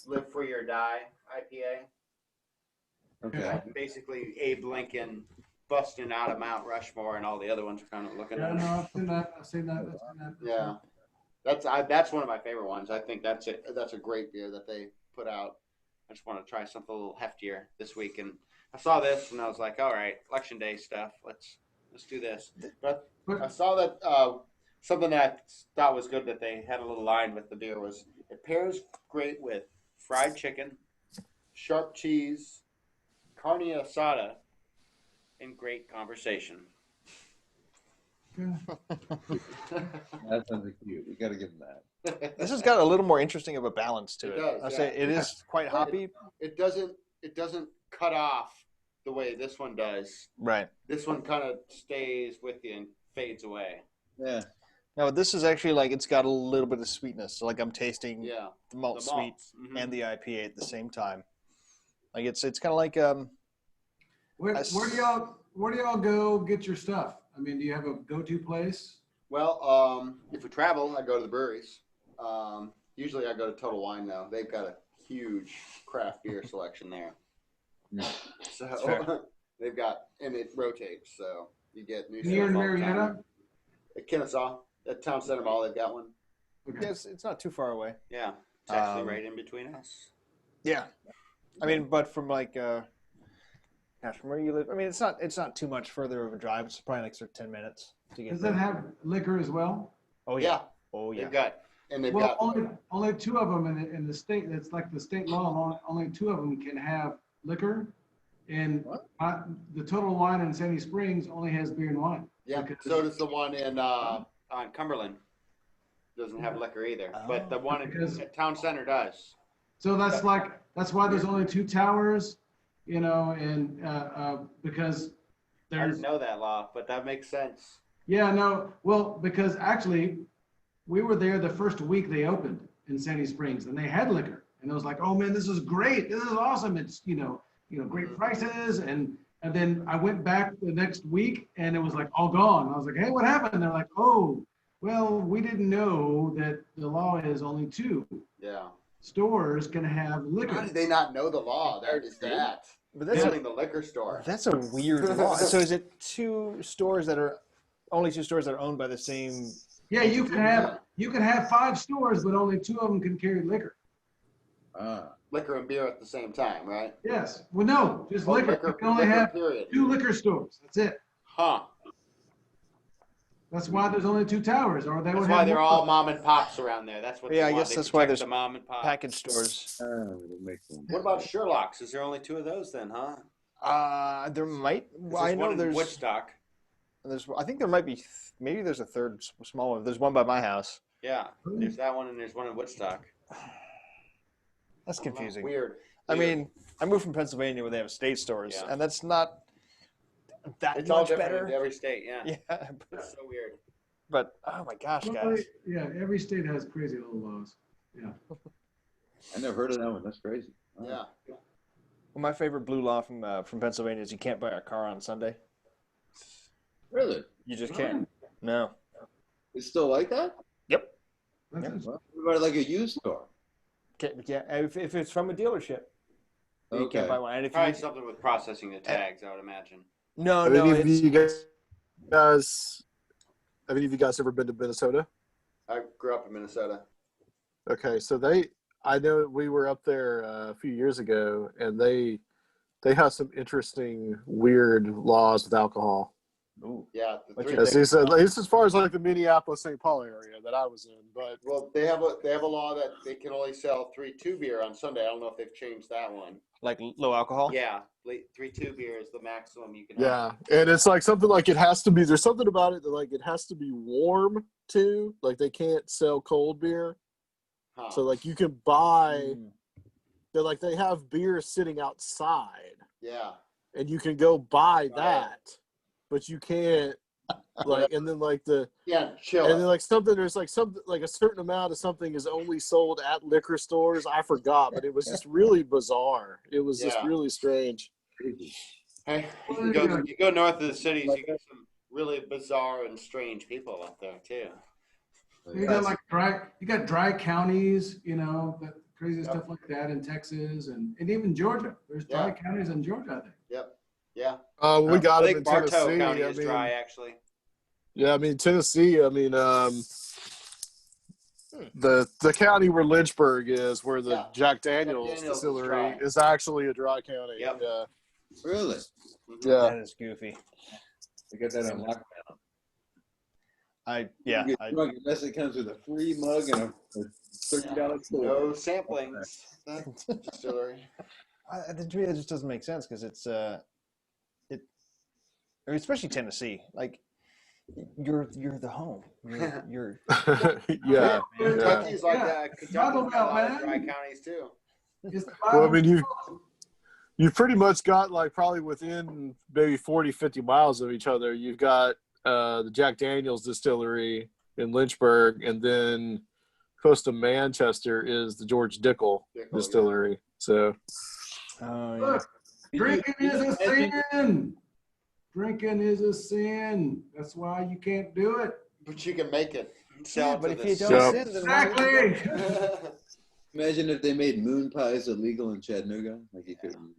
Live Free or Die IPA. Okay. Basically Abe Lincoln busting out of Mount Rushmore, and all the other ones are kind of looking Yeah, at no, him. I've seen that. I've seen that. I've seen that. Yeah, that's one of my favorite ones. I think that's it. That's a great beer that they put out. I just want to try something a little heftier this week, and I saw this and I was like, all right, election day stuff. Let's do this. But I saw that something that I thought was good that they had a little line with the beer was it pairs great with fried chicken, sharp cheese, carne asada, and great conversation. That sounds cute. We got to give them that. This has got a little more interesting of a balance to It it. does, I'd yeah. say it is quite hoppy. It doesn't cut off the way this one does. Right. This one kind of stays with you and fades away. Yeah. Now this is actually like it's got a little bit of sweetness. So like I'm tasting Yeah. the malt The sweet malts. Mhm. and the IPA at the same time. Like it's kind of like Where do y'all go get your stuff? I mean, do you have a go-to place? Well, if we travel, I go to the breweries. Usually I go to Total Wine now. They've got a huge craft beer selection there. Yeah. So they've got, and it rotates. So you get new Here in stuff all the time. Marietta? At Kennesaw, at Town Center Mall, they've got one. Okay. yeah, it's not too far away. Yeah, it's actually Um, right in between us. Yeah. I mean, but from like gosh, from where you live, I mean, it's not too much further of a drive. It's probably like sort of 10 minutes to get Does there. that have liquor as well? Oh Yeah. yeah. Oh yeah. They've got, and they've Well, got. only two of them in the state. It's like the state law. Only two of them can have liquor, and the Total Wine in Sandy Springs only has beer and wine. Yeah, because- so does the one in on Cumberland. Doesn't have liquor either, but the one Because- at Town Center does. So that's why there's only two towers, you know, and because I there's didn't know that law, but that makes sense. because actually we were there the first week they opened in Sandy Springs and they had liquor and it was like, oh man, this is great, this is awesome, it's great prices, and then I went back the next week and it was like all gone. I was like, hey, what happened? They're like, oh, well, we didn't know that the law is only two Yeah. stores can have How liquor. did they not know the law? That is that. But Building the liquor store. that's a weird law. So is it only two stores that are owned by the same? Yeah, you can have 5 stores, but only 2 of them can carry liquor. Liquor and beer at the same time, right? Yes. Well, no, just Oh, liquor. You can only have period. 2 liquor stores. That's it. Huh. That's why there's only 2 towers, or they That's would why have they're more. all mom and pops around there. That's what. Yeah, they I want. guess They that's why protect there's the mom and pop package stores. That makes sense. What about Sherlock's? Is there only 2 of those then, huh? There might. 'Cause I there's know one in there's. Woodstock. I think there might be. Maybe there's a third small one. There's one by my house. Yeah, there's that one and there's one in Woodstock. That's confusing. Weird. I mean, I moved from Pennsylvania where they have state stores, Yeah. and that's not that It's all much different better. in every state. Yeah. Yeah, It's so weird. but oh my gosh, Well, guys. yeah, every state has crazy little laws. Yeah. I never heard of that one. That's crazy. Wow. Yeah. Well, my favorite blue law from Pennsylvania is you can't buy a car on Sunday. Really? You just can't. No. It's still like that? Yep. That's Well, what about like a used car? Yeah. If it's from a dealership, you Okay. can't buy one. And if Probably you, something with processing the tags, I would imagine. no, Have no, any of it's, you have any of you guys ever been to Minnesota? I grew up in Minnesota. Okay, so I know we were up there a few years ago, and they have some interesting, weird laws with alcohol. Ooh. Yeah. The What's three, your As he said, at least as far as like the Minneapolis-St. Paul area that I was in, but well, they have a law that they can only sell 3.2 beer on Sunday. I don't know if they've changed that one. Like low alcohol. Yeah, 3.2 beer is the maximum you can. yeah, and it's like something like it has to be. There's something about it that like it has to be warm too. Like they can't sell cold beer, Huh. so like you can buy. Mm. They're like they have beer sitting outside, Yeah. and you can go buy Right. that, but you can't like. And then like Yeah. Chill. and then like something there's like something like a certain amount of something is only sold at liquor stores. I forgot, but it was just really bizarre. It was just Yeah. really strange. Hey, you go north of the cities, you get some really bizarre and strange people up there too. You got like dry counties, you know, that crazy stuff like that in Texas and even Georgia. There's dry counties in Georgia, I think. Yep. Yeah. We got I them think in Bartow Tennessee. County I is mean, dry, actually. yeah, I mean Tennessee. I mean, the county where Lynchburg is, where the Jack Daniels distillery is actually a dry county. Yep. Yeah. Really? Yeah. That is goofy. They got that on lockdown. You get drunk unless it comes with a free mug and a $30 No samplings. That distillery. To me, it just doesn't make sense because it's I mean, especially Tennessee. Like, you're the home. You're Yeah. Kentucky's like that. Kentucky's got a lot of dry man. counties too. Well, I mean, you've pretty much got like probably within maybe 40, 50 miles of each other. You've got the Jack Daniels distillery in Lynchburg, and then close to Manchester is the George Dickel distillery. So, Look, drinking is a sin. Drinking is a sin. That's why you can't do it. But you can make it. but if you don't sin, then Exactly. Imagine if they made moon pies illegal in Chattanooga. Like you couldn't.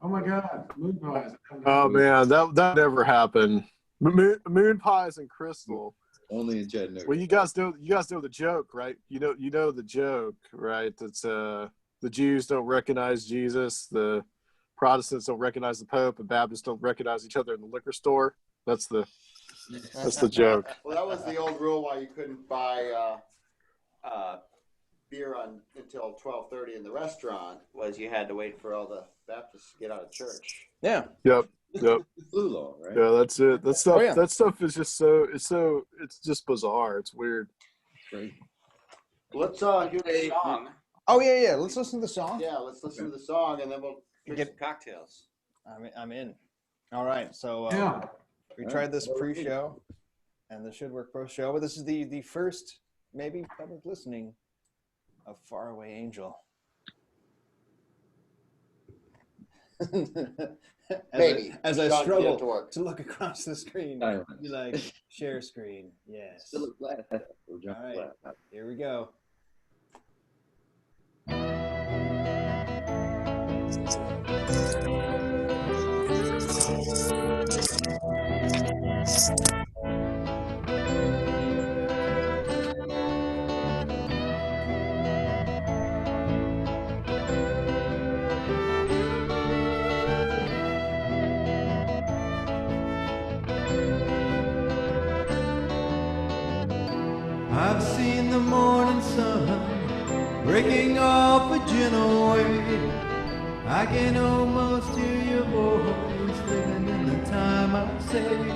Oh my God, moon pies. oh man, that never happened. Moon pies and Crystal. Only in Chattanooga. Well, you guys know the joke, right? You know the joke, right? That's the Jews don't recognize Jesus, the Protestants don't recognize the Pope, and Baptists don't recognize each other in the liquor store. That's the joke. Well, that was the old rule why you couldn't buy beer until 12:30 in the restaurant. Was you had to wait for all the Baptists to get out of church. Yeah. Yep. Blue law, right? Yeah, that's it. That stuff. Oh, yeah. That stuff is just it's just bizarre. It's weird. Right. Let's hear the song. Oh yeah. Let's listen to the song. Yeah, let's listen to the song and then we'll drink some cocktails. I'm in. All right. So we tried this pre-show, and this should work post-show. But this is the first maybe public listening of Faraway Angel. as I struggle to look across the screen, be like, share screen. Yes. Still a glass. All right. Here we go. I've seen the morning sun breaking off a gentle wave. I can almost hear your voice living in the time I saved.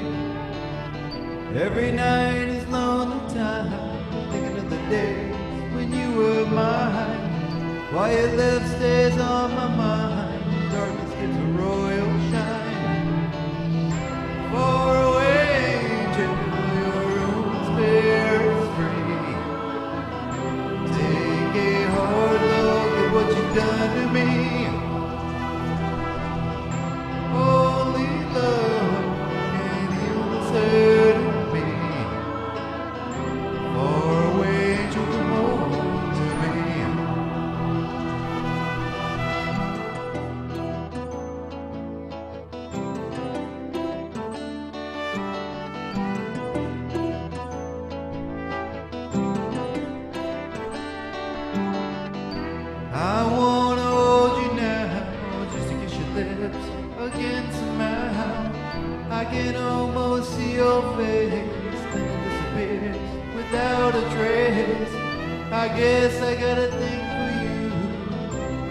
Every night is lonely time, thinking of the days when you were mine. Quiet love stays on my mind, darkness gets a royal shine. Far away to your own spirit's free. Take a hard look at what you've done to me. Only love can heal this hurt in me. Far away to come home to me. I wanna hold you now, just to kiss your lips again somehow. I can almost see your face, then it disappears without a trace. I guess I got a thing for you.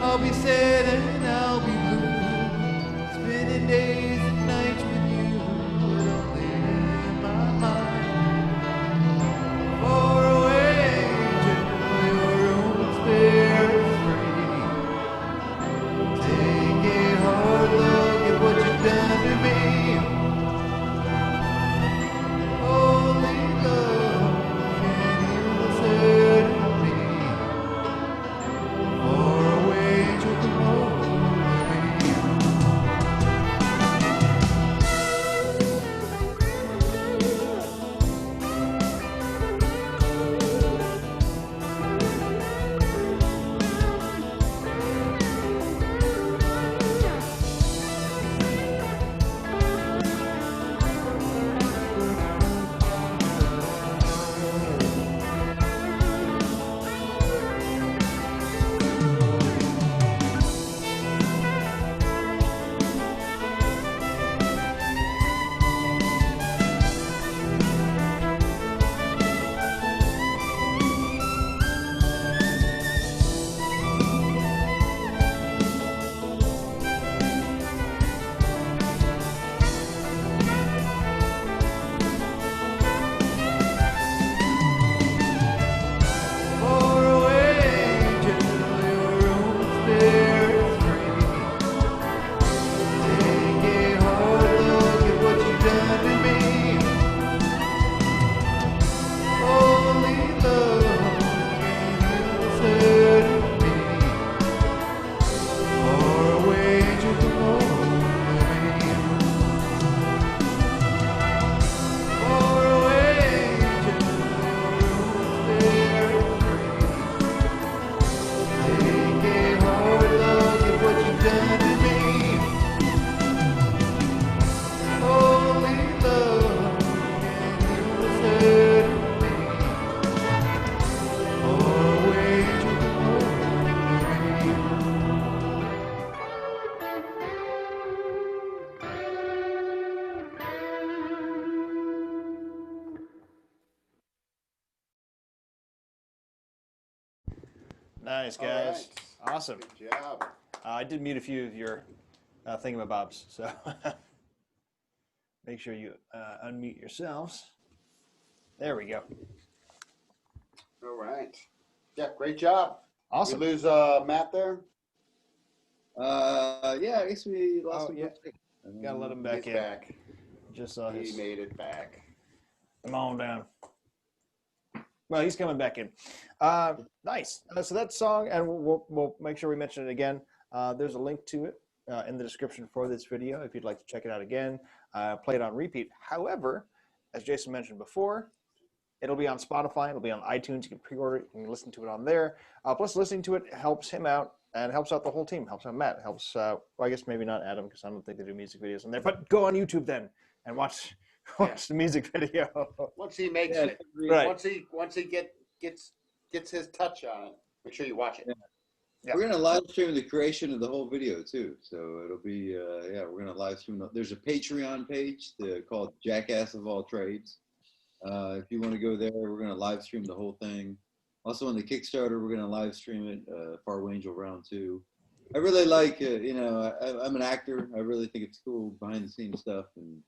I'll be sad and I'll be blue, spending days and nights with you, but only in my mind. Far away to your own spirit's free. Take a hard look at what you've done to me. Only love can heal this hurt in me. Far away to come home to me. Nice, All guys. right. Awesome. Good job. I did mute a few of your thingamabobs, so make sure you unmute yourselves. There we go. All right. Yeah, great job. Awesome. We lose Matt there. Yeah, I guess we lost him. Yeah. Gotta let him back He's in. back. Just saw He his. made it back. Come on down. Well, he's coming back in. Nice. So that song, and we'll make sure we mention it again. There's a link to it in the description for this video if you'd like to check it out again. Play it on repeat. However, as Jason mentioned before, it'll be on Spotify. It'll be on iTunes. You can pre-order it. You can listen to it on there. Plus, listening to it helps him out and helps out the whole team. Helps out Matt. Helps, well, I guess maybe not Adam because I don't think they do music videos on there. But go on YouTube then and watch the music video. Once he makes it, Right. Once he gets his touch on it, make sure you watch it. Yeah. We're gonna live stream the creation of the whole video too, so it'll be we're gonna live stream. There's a Patreon page called Jackass of All Trades. If you want to go there, we're gonna live stream the whole thing. Also on the Kickstarter, we're gonna live stream it. Faraway Angel Round 2. I really like, I'm an actor. I really think it's cool behind the scenes stuff and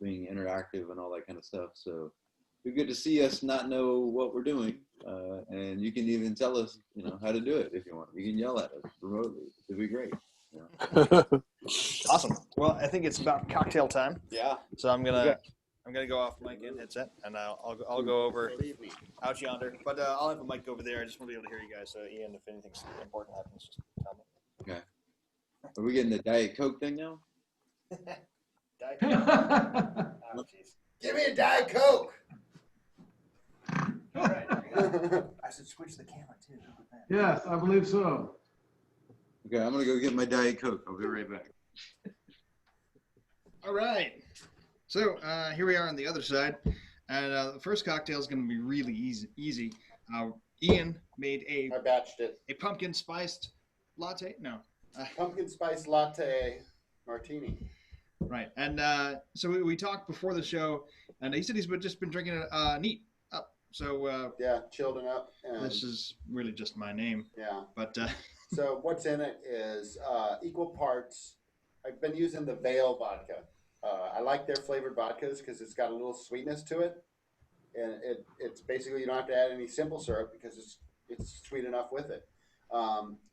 being interactive and all that kind of stuff. So it's good to see us not know what we're doing, and you can even tell us, how to do it if you want. You can yell at us remotely. It'd be great. Awesome. Well, I think it's about cocktail time. Yeah. So I'm gonna go off mic and headset, and I'll go over Believe me. out yonder. But I'll have a mic over there. I just want to be able to hear you guys. So Ian, if anything important happens, just tell me. Okay. Are we getting the Diet Coke thing now? Diet Coke. Oh, jeez. Give me a Diet Coke. All right. I should switch the camera too. How about that? Yes, I believe so. Okay, I'm gonna go get my Diet Coke. I'll be right back. All right. So here we are on the other side, and the first cocktail is going to be really easy. Ian made I batched it. a pumpkin spiced latte. No. Pumpkin spice latte martini. Right. And so we talked before the show, and he said he's just been drinking it neat up. So Yeah, chilled up. And this is really just my name. yeah. But So what's in it is equal parts. I've been using the Veil vodka. I like their flavored vodkas because it's got a little sweetness to it, and it's basically you don't have to add any simple syrup because it's sweet enough with it.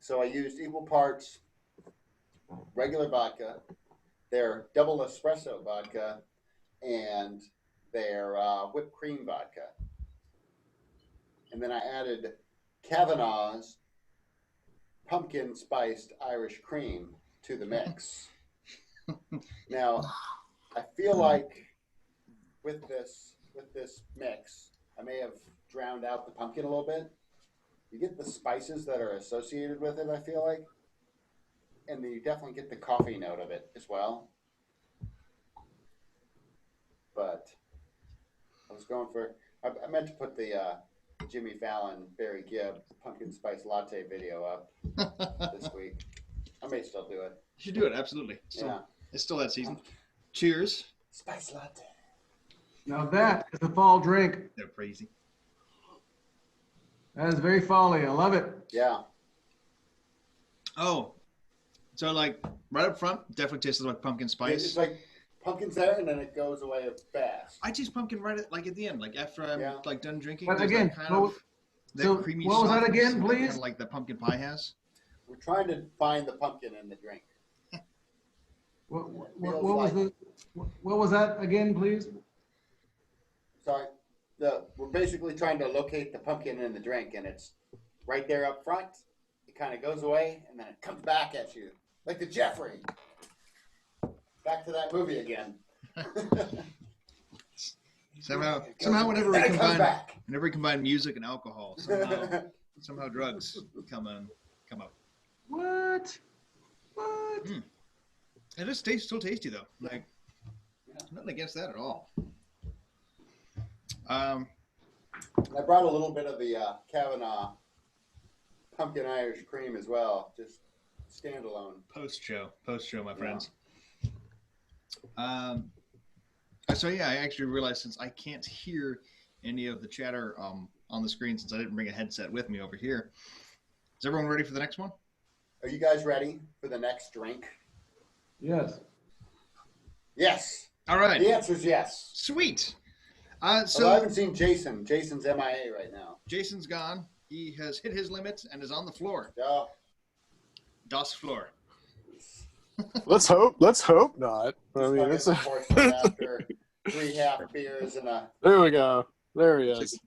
So I used equal parts regular vodka, their double espresso vodka, and their whipped cream vodka, and then I added Kavanaugh's pumpkin spiced Irish cream to the mix. Now, I feel like with this mix, I may have drowned out the pumpkin a little bit. You get the spices that are associated with it, I feel like, and then you definitely get the coffee note of it as well. But I was going for, I meant to put the Jimmy Fallon, Barry Gibb pumpkin spice latte video up this week. I may still do it. you should do it, absolutely. It's still that season. Cheers. Spice latte. Now that is a fall drink. They're crazy. That is very folly. I love it. Yeah. Oh, so like right up front, definitely tastes like pumpkin spice. It's like pumpkin's there and then it goes away fast. I taste pumpkin right at the end, like after I'm like done drinking. But there's again, that kind of that so creamy what was that softness, again, please? Kind of like the pumpkin pie has. We're trying to find the pumpkin in the drink. What was that again, please? Sorry. We're basically trying to locate the pumpkin in the drink, and it's right there up front. It kind of goes away, and then it comes back at you, like the Jeffrey. Back to that movie again. Somehow, whenever we combine music and alcohol, somehow drugs come up. What? It just tastes still tasty though. Like nothing against that at all. I brought a little bit of the Kavanaugh pumpkin Irish cream as well, just standalone. Post show, my friends. So yeah, I actually realized since I can't hear any of the chatter on the screen since I didn't bring a headset with me over here, Is everyone ready for the next one? Are you guys ready for the next drink? Yes. Yes. All right. The answer is yes. Sweet. So I So haven't seen Jason. Jason's MIA right now. Jason's gone. He has hit his limit and is on the floor. Oh, Das floor. Let's hope not. I just mean, like it's a porcelain after 3 half beers and a. there we go. There he is.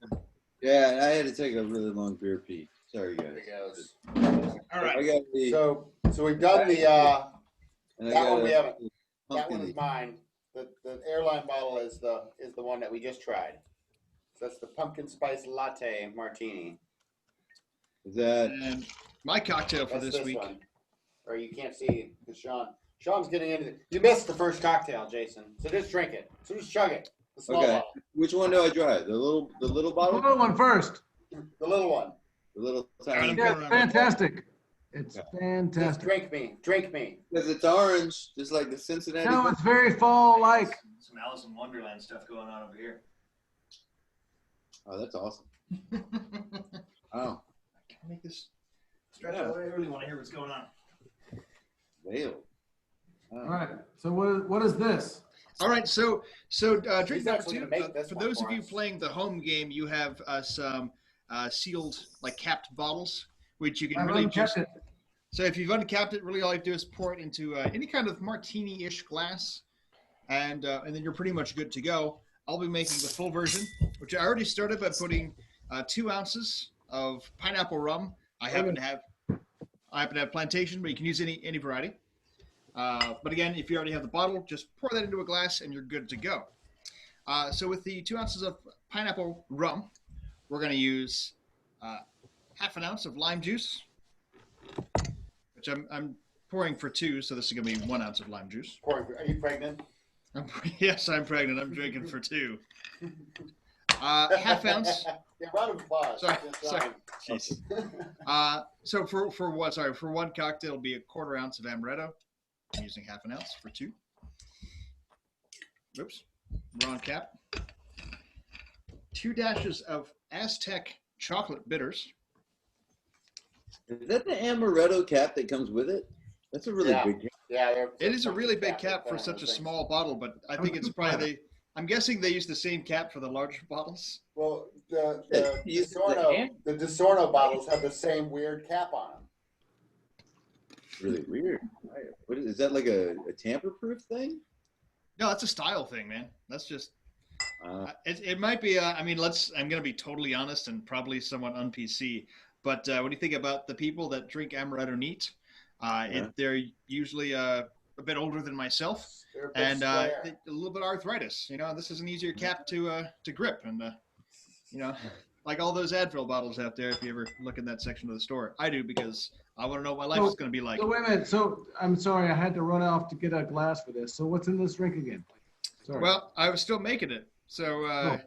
Yeah, I had to take a really long beer pee. Sorry, guys. There he goes. All I right. got the. So we've done the. and I that one got we a haven't. That pumpkin one is mine. The airline bottle is the one that we just tried. So that's the pumpkin spice latte martini. Is that And my cocktail for That's this week. one. Or you can't see because Sean's getting into it. You missed the first cocktail, Jason. So just drink it. So just chug it. The small okay? bottle. Which one do I try? The little The bottle, little one first. The little one. the little All right, tiny. I'm Yeah, going it's around. fantastic. It's Just fantastic. drink me. Drink me. Because it's orange, just like the Cincinnati. No, it's very fall-like. Some Alice in Wonderland stuff going on over here. Oh, that's awesome. Oh, Can I make this stretch out? I really want to hear what's going on. veiled. Oh. All right. So what is this? All right, so drink He's number actually two. gonna make this For one those for of you us. playing the home game, you have some sealed, like capped bottles, which you can I've really uncapped just. it. So if you've uncapped it, really all you have to do is pour it into any kind of martini-ish glass, and then you're pretty much good to go. I'll be making the full version, which I already started by putting 2 ounces of pineapple rum. I happen to have plantation, but you can use any variety. But again, if you already have the bottle, just pour that into a glass and you're good to go. So with the 2 ounces of pineapple rum, we're going to use half an ounce of lime juice, which I'm pouring for 2, so this is going to be 1 ounce of lime juice. Are you pregnant? Yes, I'm pregnant. I'm drinking for 2. Half ounce. Yeah, round of applause. Sorry, That's sorry. fine. Jeez. So for one cocktail, it'll be a 1/4 ounce of amaretto. I'm using half an ounce for 2. Oops, wrong cap. 2 dashes of Aztec chocolate bitters. Is that the amaretto cap that comes with it? That's a really Yeah. big cap. Yeah, It is a really big cap for They're such a things. small bottle, but I think it's probably I'm guessing they use the same cap for the larger bottles. Well, the Use the DiSorno bottles have the same weird cap on them. Really weird. What is that, like a tamper-proof thing? No, that's a style thing, man. That's just Uh, it might be. I'm going to be totally honest and probably somewhat un-PC. But when you think about the people that drink amaretto neat, they're usually a bit older than myself, They're a bit and square. a little bit of arthritis. You know, this is an easier cap to grip, and you know, like all those Advil bottles out there. If you ever look in that section of the store, I do because I want to know what my life is going to be like. So wait a minute. So I'm sorry, I had to run off to get a glass for this. So what's in this drink again? Sorry. Well, I was still making it, so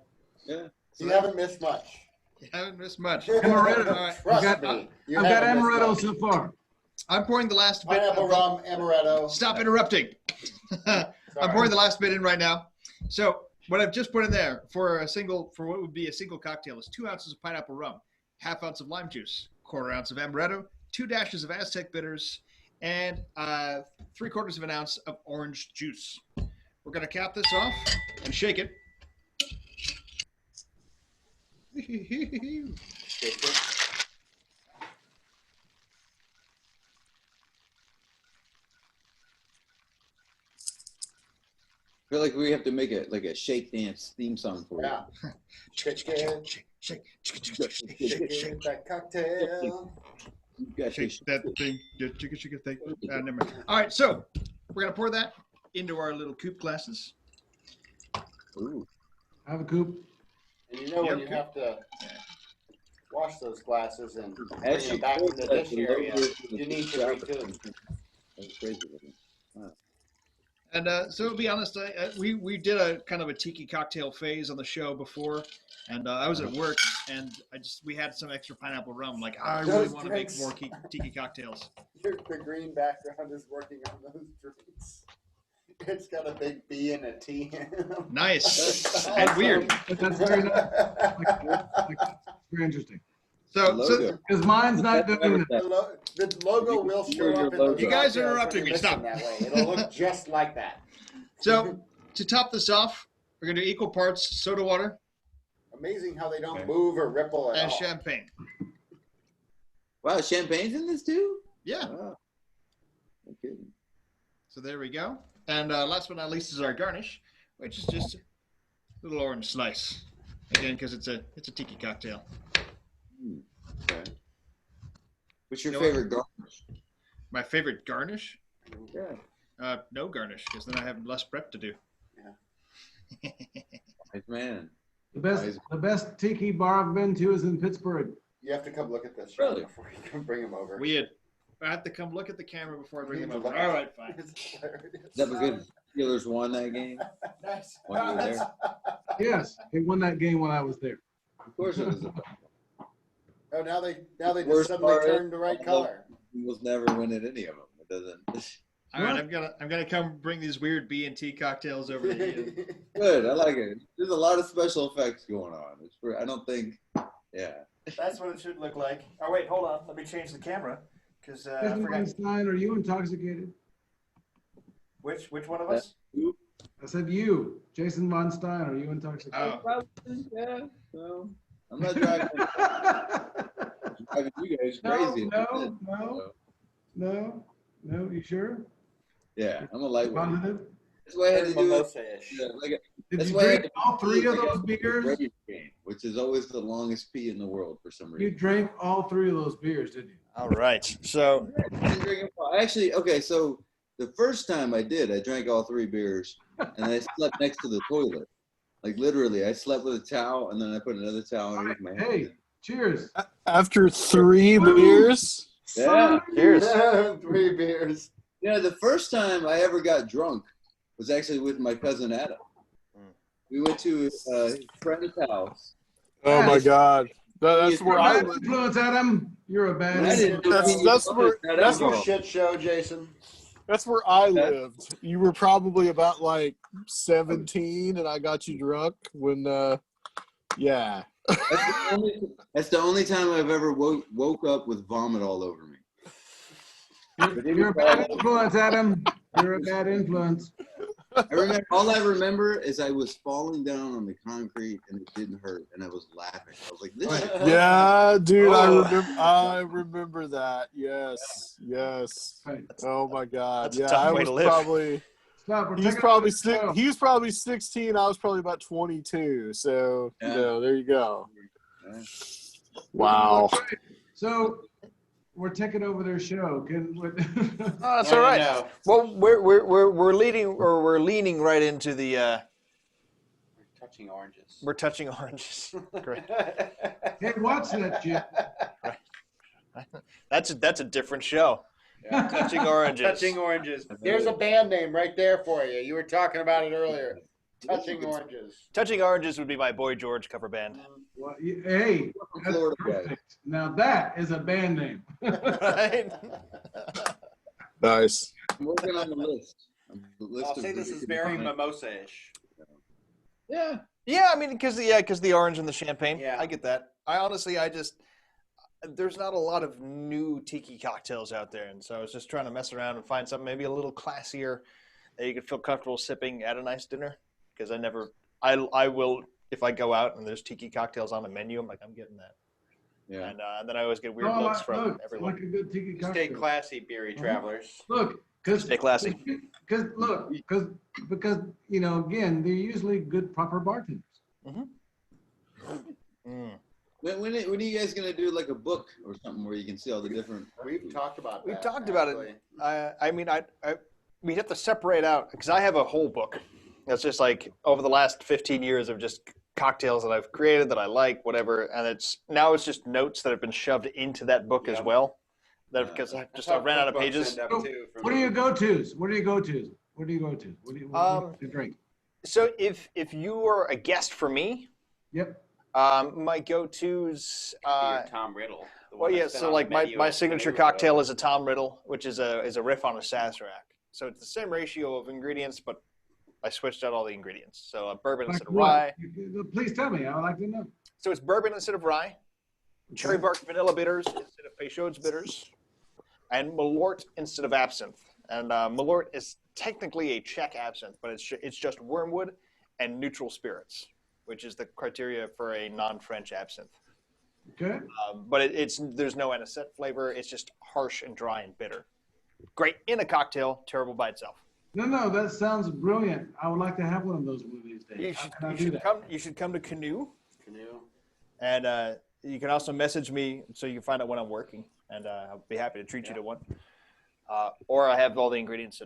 yeah. You haven't missed much. you haven't missed much. Amaretto. All right. Trust got- me. You I've got haven't missed amaretto much. so far. I'm pouring the last bit. Pineapple rum, amaretto. Stop interrupting. I'm Sorry. pouring the last bit in right now. So what I've just put in there for what would be a single cocktail is 2 ounces of pineapple rum, half ounce of lime juice, 1/4 ounce of amaretto, 2 dashes of Aztec bitters, and 3/4 of an ounce of orange juice. We're gonna cap this off and shake it. Shake it. I feel like we have to make a shake dance theme song for you. Yeah. Shake it. Shake, shake, shake, shake, Shake shake, it. shake, That cocktail. You got shake this. that thing. Shake it thing. Never mind. All right, so we're gonna pour that into our little coupe glasses. Ooh. I have a coupe. And you know when Yep. you have to wash those glasses and bring As them you back pour in the that, dish area, the you need to retune. That's crazy looking. And so to be honest, we did a kind of a tiki cocktail phase on the show before, and I was at work, and we had some extra pineapple rum. Like I really Those want to make drinks. more tiki cocktails. The green background is working on those drinks. It's got a big B and a T in them. Nice That's and awesome. weird. But that's very nice. Very interesting. So logo. Because mine's not doing it. The logo will show up in the You guys are cocktails interrupting when you me. Stop. listen That way. It'll look just like that. So to top this off, we're gonna do equal parts soda water Amazing how they don't move or ripple at and all. champagne. Wow, champagne's in this too? Yeah. Wow. No kidding. So there we go. And last but not least is our garnish, which is just a little orange slice. Again, because it's a tiki cocktail. Okay. What's your You know favorite garnish? My favorite garnish? Yeah. No garnish, because then I have less prep to do. Nice man. The best tiki bar I've been to is in Pittsburgh. You have to come look at this Really? before you can bring them over. I have to come look at the camera before I bring them You over. look- All right, fine. It's hilarious. Is that because Steelers won that game? Nice. While you were there? Yes, they won that game when I was there. Of course it was. Oh, now they just Worst suddenly part is- turned the right color. Eagles never win at any of them. It doesn't. All right, I'm gonna come bring these weird B&T cocktails over to you. Good. I like it. There's a lot of special effects going on. I don't think. Yeah. That's what it should look like. Oh wait, hold on. Let me change the camera because I Jason Von forgot. Stein, are you intoxicated? Which one of us? I said you, Jason Von Stein, are you intoxicated? Oh. Probably. Yeah. So I'm not driving. Driving you guys crazy. No, you sure? Yeah, I'm a lightweight. Positive? That's why I had to do it. Mimosa-ish. Yeah, Did that's you why I had drink to all three of pee those like a beers? Braves game, which is always the longest pee in the world for some You reason. drank all three of those beers, didn't you? All right. So Actually, okay, so the first time I did, I drank all three beers, and I slept next to the toilet. Like literally, I slept with a towel, and then I put another towel underneath my head. Hey, cheers. After 3 beers, Yeah. cheers. 3 beers. Yeah, the first time I ever got drunk was actually with my cousin Adam. We went to his friend's house. oh my God, that's You're where a I bad lived. influence, Adam. You're a bad I didn't influence. know he That's was where- that That's your alcohol. shit show, Jason. That's where I lived. You were probably about like 17, and I got you drunk when. Yeah. That's the only time I've ever woke up with vomit all over me. You're a bad influence, Adam. You're a bad influence. All I remember is I was falling down on the concrete and it didn't hurt, and I was laughing. I was like, "This shit." Yeah, dude, Oh. I remember that. Yes. Right. Oh my God. That's a Yeah, tough I way was to live. probably. Stop. We're He was taking probably over the show. he was probably 16. I was probably about 22. So Yeah. there you go. Yeah. Wow. So we're taking over their show. Oh, that's all right. No. Well, we're leaning right into the. We're touching oranges. We're touching oranges. Great. Hey, watch that shit. That's a different show. Touching oranges. Touching oranges. There's a band name right there for you. You were talking about it earlier. Touching oranges. Touching Oranges would be my Boy George cover band. Well, hey, that's Florida guy. perfect. Now that is a band name. Right? Nice. I'm working on the list. I'll say this is very mimosa-ish. Yeah. Yeah, I mean, because the orange and the champagne. Yeah. I get that. There's not a lot of new tiki cocktails out there, and so I was just trying to mess around and find something maybe a little classier that you could feel comfortable sipping at a nice dinner. Because I will, if I go out and there's tiki cocktails on the menu, I'm like, I'm getting that. Yeah. And then I always get weird Oh, looks from look, everyone. like a good tiki Stay cocktail. classy, beery travelers. Look, because Stay classy. because again, they're usually good proper bartenders. Mm. When are you guys gonna do like a book or something where you can see all the different? We've talked about that. We've talked about actually. it. We'd have to separate out because I have a whole book that's just like over the last 15 years of just cocktails that I've created that I like, whatever, and it's just notes that have been shoved into that book as well. That because I ran out of pages. What are your go-tos? What do you go to? What do you drink? So if you are a guest for me, Yep. my go-tos. Tom Riddle. Well, yeah. So like my signature cocktail is a Tom Riddle, which is a riff on a Sazerac. So it's the same ratio of ingredients, but I switched out all the ingredients. So bourbon instead of rye. Please tell me. I would like to know. So it's bourbon instead of rye, cherry bark vanilla bitters instead of Peychaud's bitters, and Malort instead of absinthe. And Malort is technically a Czech absinthe, but it's just wormwood and neutral spirits, which is the criteria for a non-French absinthe. Okay. But there's no anisette flavor. It's just harsh and dry and bitter. Great in a cocktail, terrible by itself. No, that sounds brilliant. I would like to have one of those one of these days. You should come to Canoe. Canoe. And you can also message me so you can find out when I'm working, and I'll be happy to treat you to one. Or I have all the ingredients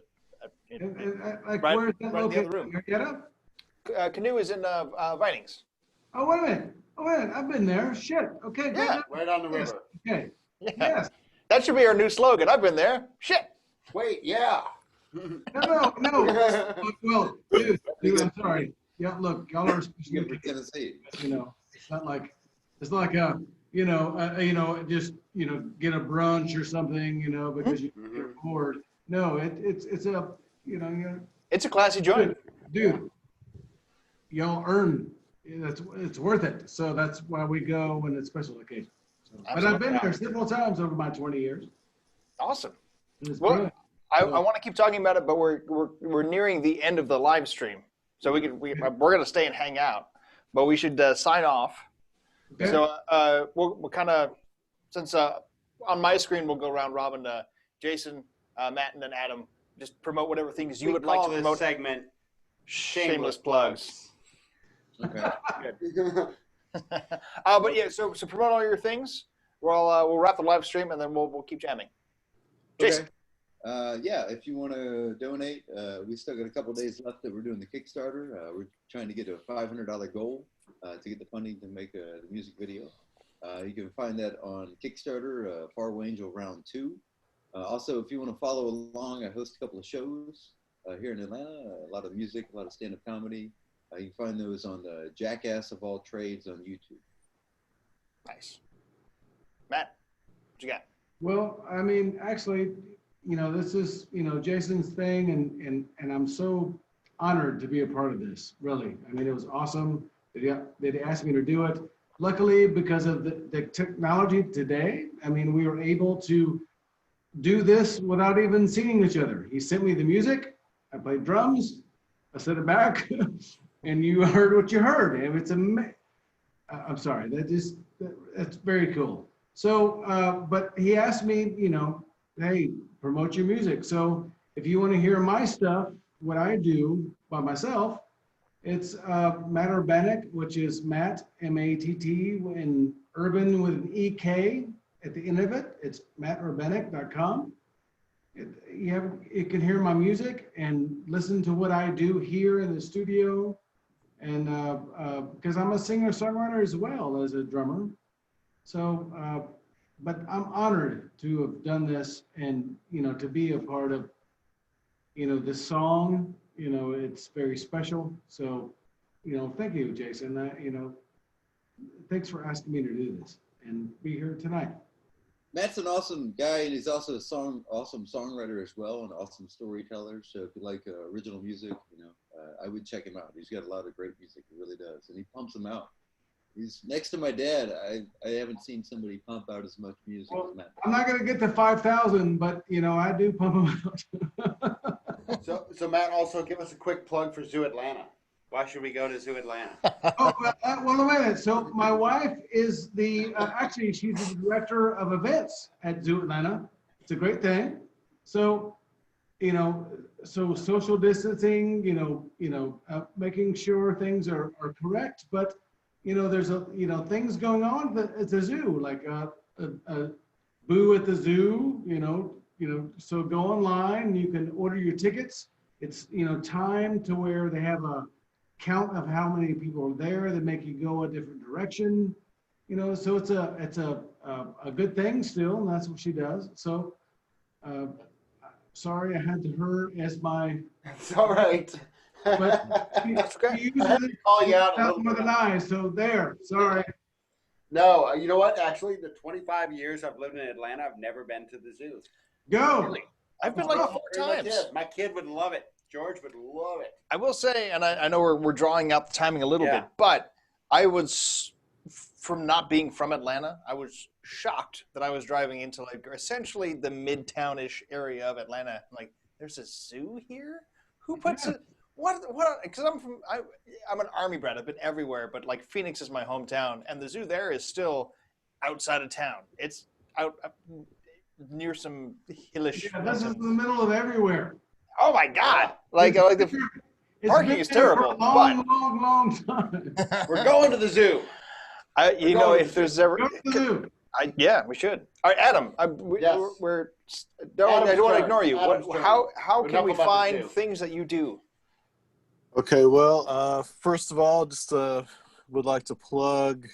Like, right, where is that right in the located? other room. Marietta? Canoe is in Vinings. Oh, wait a minute. I've been there. Shit. Okay. Yeah. Right on the Yes. river. Okay. Yeah. Yes. That should be our new slogan. I've been there. Shit. Wait, yeah. No. Well, dude, I'm sorry. Yeah, look, y'all are Good for Tennessee. it's not like just get a brunch or something, because you're bored. No, it's a It's a classy joint. dude, y'all earn it's worth it. So that's why we go when it's special occasion. So, but I've been there several times over my 20 years. Awesome. It's Well, brilliant. I want to keep talking about it, but we're nearing the end of the live stream, so we're going to stay and hang out, but we should sign off. Okay. So we'll kind of, since on my screen we'll go around robin, Jason, Matt, and then Adam. Just promote whatever things you would like to this promote. segment Shameless plugs. Okay. But yeah, so promote all your things. We'll wrap the live stream and then we'll keep jamming. Jason. Okay. Yeah, if you want to donate, we still got a couple days left that we're doing the Kickstarter. We're trying to get a $500 goal to get the funding to make the music video. You can find that on Kickstarter, Faraway Angel Round 2. Also, if you want to follow along, I host a couple of shows here in Atlanta, a lot of music, a lot of stand-up comedy. You can find those on the Jackass of All Trades on YouTube. Nice. Matt, what you got? Well, I mean, actually, this is, Jason's thing, and I'm so honored to be a part of this, really. I mean, it was awesome that he asked me to do it. Luckily, because of the technology today, I mean, we were able to do this without even seeing each other. He sent me the music, I played drums, I sent it back, and you heard what you heard. And it's I'm sorry, that's very cool. So, but he asked me, hey, promote your music. So if you want to hear my stuff, what I do by myself, it's Matt Urbanic, which is Matt, M-A-T-T, and Urban with an E-K at the end of it. It's matturbanic.com. You can hear my music and listen to what I do here in the studio. And because I'm a singer-songwriter as well as a drummer. So, but I'm honored to have done this and, to be a part of, this song, it's very special. So, thank you, Jason. Thanks for asking me to do this and be here tonight. Matt's an awesome guy, and he's also awesome songwriter as well, and awesome storyteller. So if you like original music, I would check him out. He's got a lot of great music. He really does, and he pumps them out. He's next to my dad. I haven't seen somebody pump out as much music as Matt. I'm not gonna get to 5,000, but I do pump them out. So Matt, also give us a quick plug for Zoo Atlanta. Why should we go to Zoo Atlanta? Well, wait a minute. So my wife is actually she's the director of events at Zoo Atlanta. It's a great thing. So, so social distancing, making sure things are correct. But, there's things going on at the zoo, like a boo at the zoo, so go online, you can order your tickets. It's, time to where they have a count of how many people are there that make you go a different direction, so it's a good thing still, and that's what she does. So sorry I had her as my It's all right. but she usually Call you out a little more bit. than I, so there, sorry. No, you know what? Actually, the 25 years I've lived in Atlanta, I've never been to the zoo. Go. Really? I've been like 4 times. My kid would love it. George would love it. I will say, and I know we're drawing out the timing a little Yeah. bit, but I was from not being from Atlanta, I was shocked that I was driving into like essentially the midtown-ish area of Atlanta. I'm like, there's a zoo here? Who puts it? What? Because I'm an Army brat. I've been everywhere, but like Phoenix is my hometown, and the zoo there is still outside of town. It's out near some hillish. Yeah, this is in the middle of everywhere. Oh my God! Like the It's parking been is there for terrible, a long, long time. We're going to the zoo. you know, if there's ever, Go to the zoo. yeah, we should. All right, Adam, Yes. we're don't, I don't want to turn. ignore you. Adam's What, turn. how can Enough we about the find zoo. things that you do? Okay, well, first of all, just would like to plug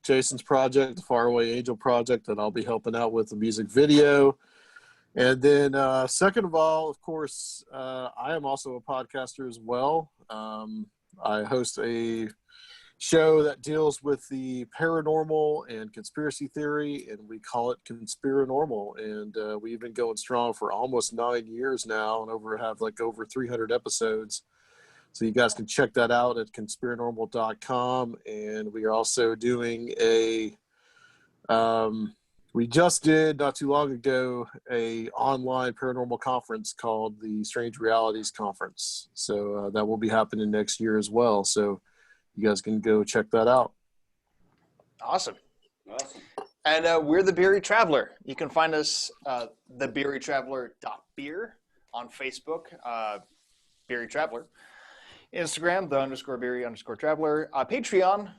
Jason's project, the Faraway Angel project, that I'll be helping out with the music video. And then second of all, of course, I am also a podcaster as well. I host a show that deals with the paranormal and conspiracy theory, and we call it Conspiranormal. And we've been going strong for almost 9 years now, and have over 300 episodes. So you guys can check that out at conspiranormal.com. And we are also doing we just did not too long ago a online paranormal conference called the Strange Realities Conference. So that will be happening next year as well. So you guys can go check that out. Awesome. And we're the Beery Traveler. You can find us thebeerytraveler.beer on Facebook, Beery Traveler. Instagram, _Beery_Traveler. Patreon,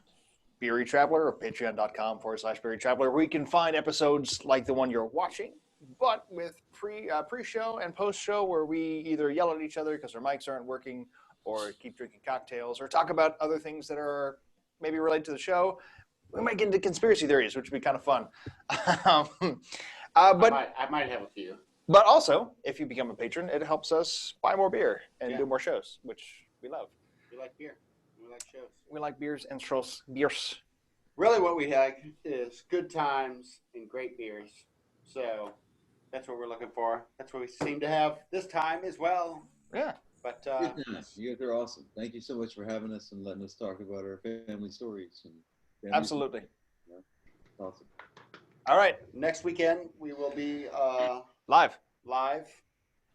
Beery Traveler, or patreon.com/Beery Traveler, where you can find episodes like the one you're watching, but with pre-show and post-show, where we either yell at each other because our mics aren't working, or keep drinking cocktails, or talk about other things that are maybe related to the show. We might get into conspiracy theories, which would be kind of fun. But I might have a few. But also, if you become a patron, it helps us buy more beer and do more shows, which we love. We like beer. We like shows. We like beers and beers. Really what we like is good times and great beers. So that's what we're looking for. That's what we seem to have this time as well. Yeah. But you guys are awesome. Thank you so much for having us and letting us talk about our family stories. And family Absolutely. stories. Yeah. Awesome. All right. next weekend we will be Live.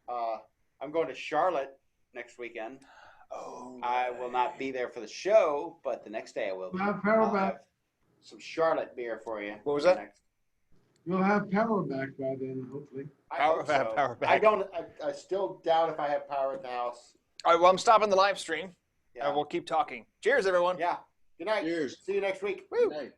I'm going to Charlotte next weekend. Oh. I will not be there for the show, but the next day I will be. We'll have power I'll back. have some Charlotte beer for you. What was that? You'll have power back by then, hopefully. I Power hope back, so. power back. I still doubt if I have power at the house. All right, well, I'm stopping the live stream, Yeah. and we'll keep talking. Cheers, everyone. Yeah. Good night. Cheers. See you next week. Woo. Good night.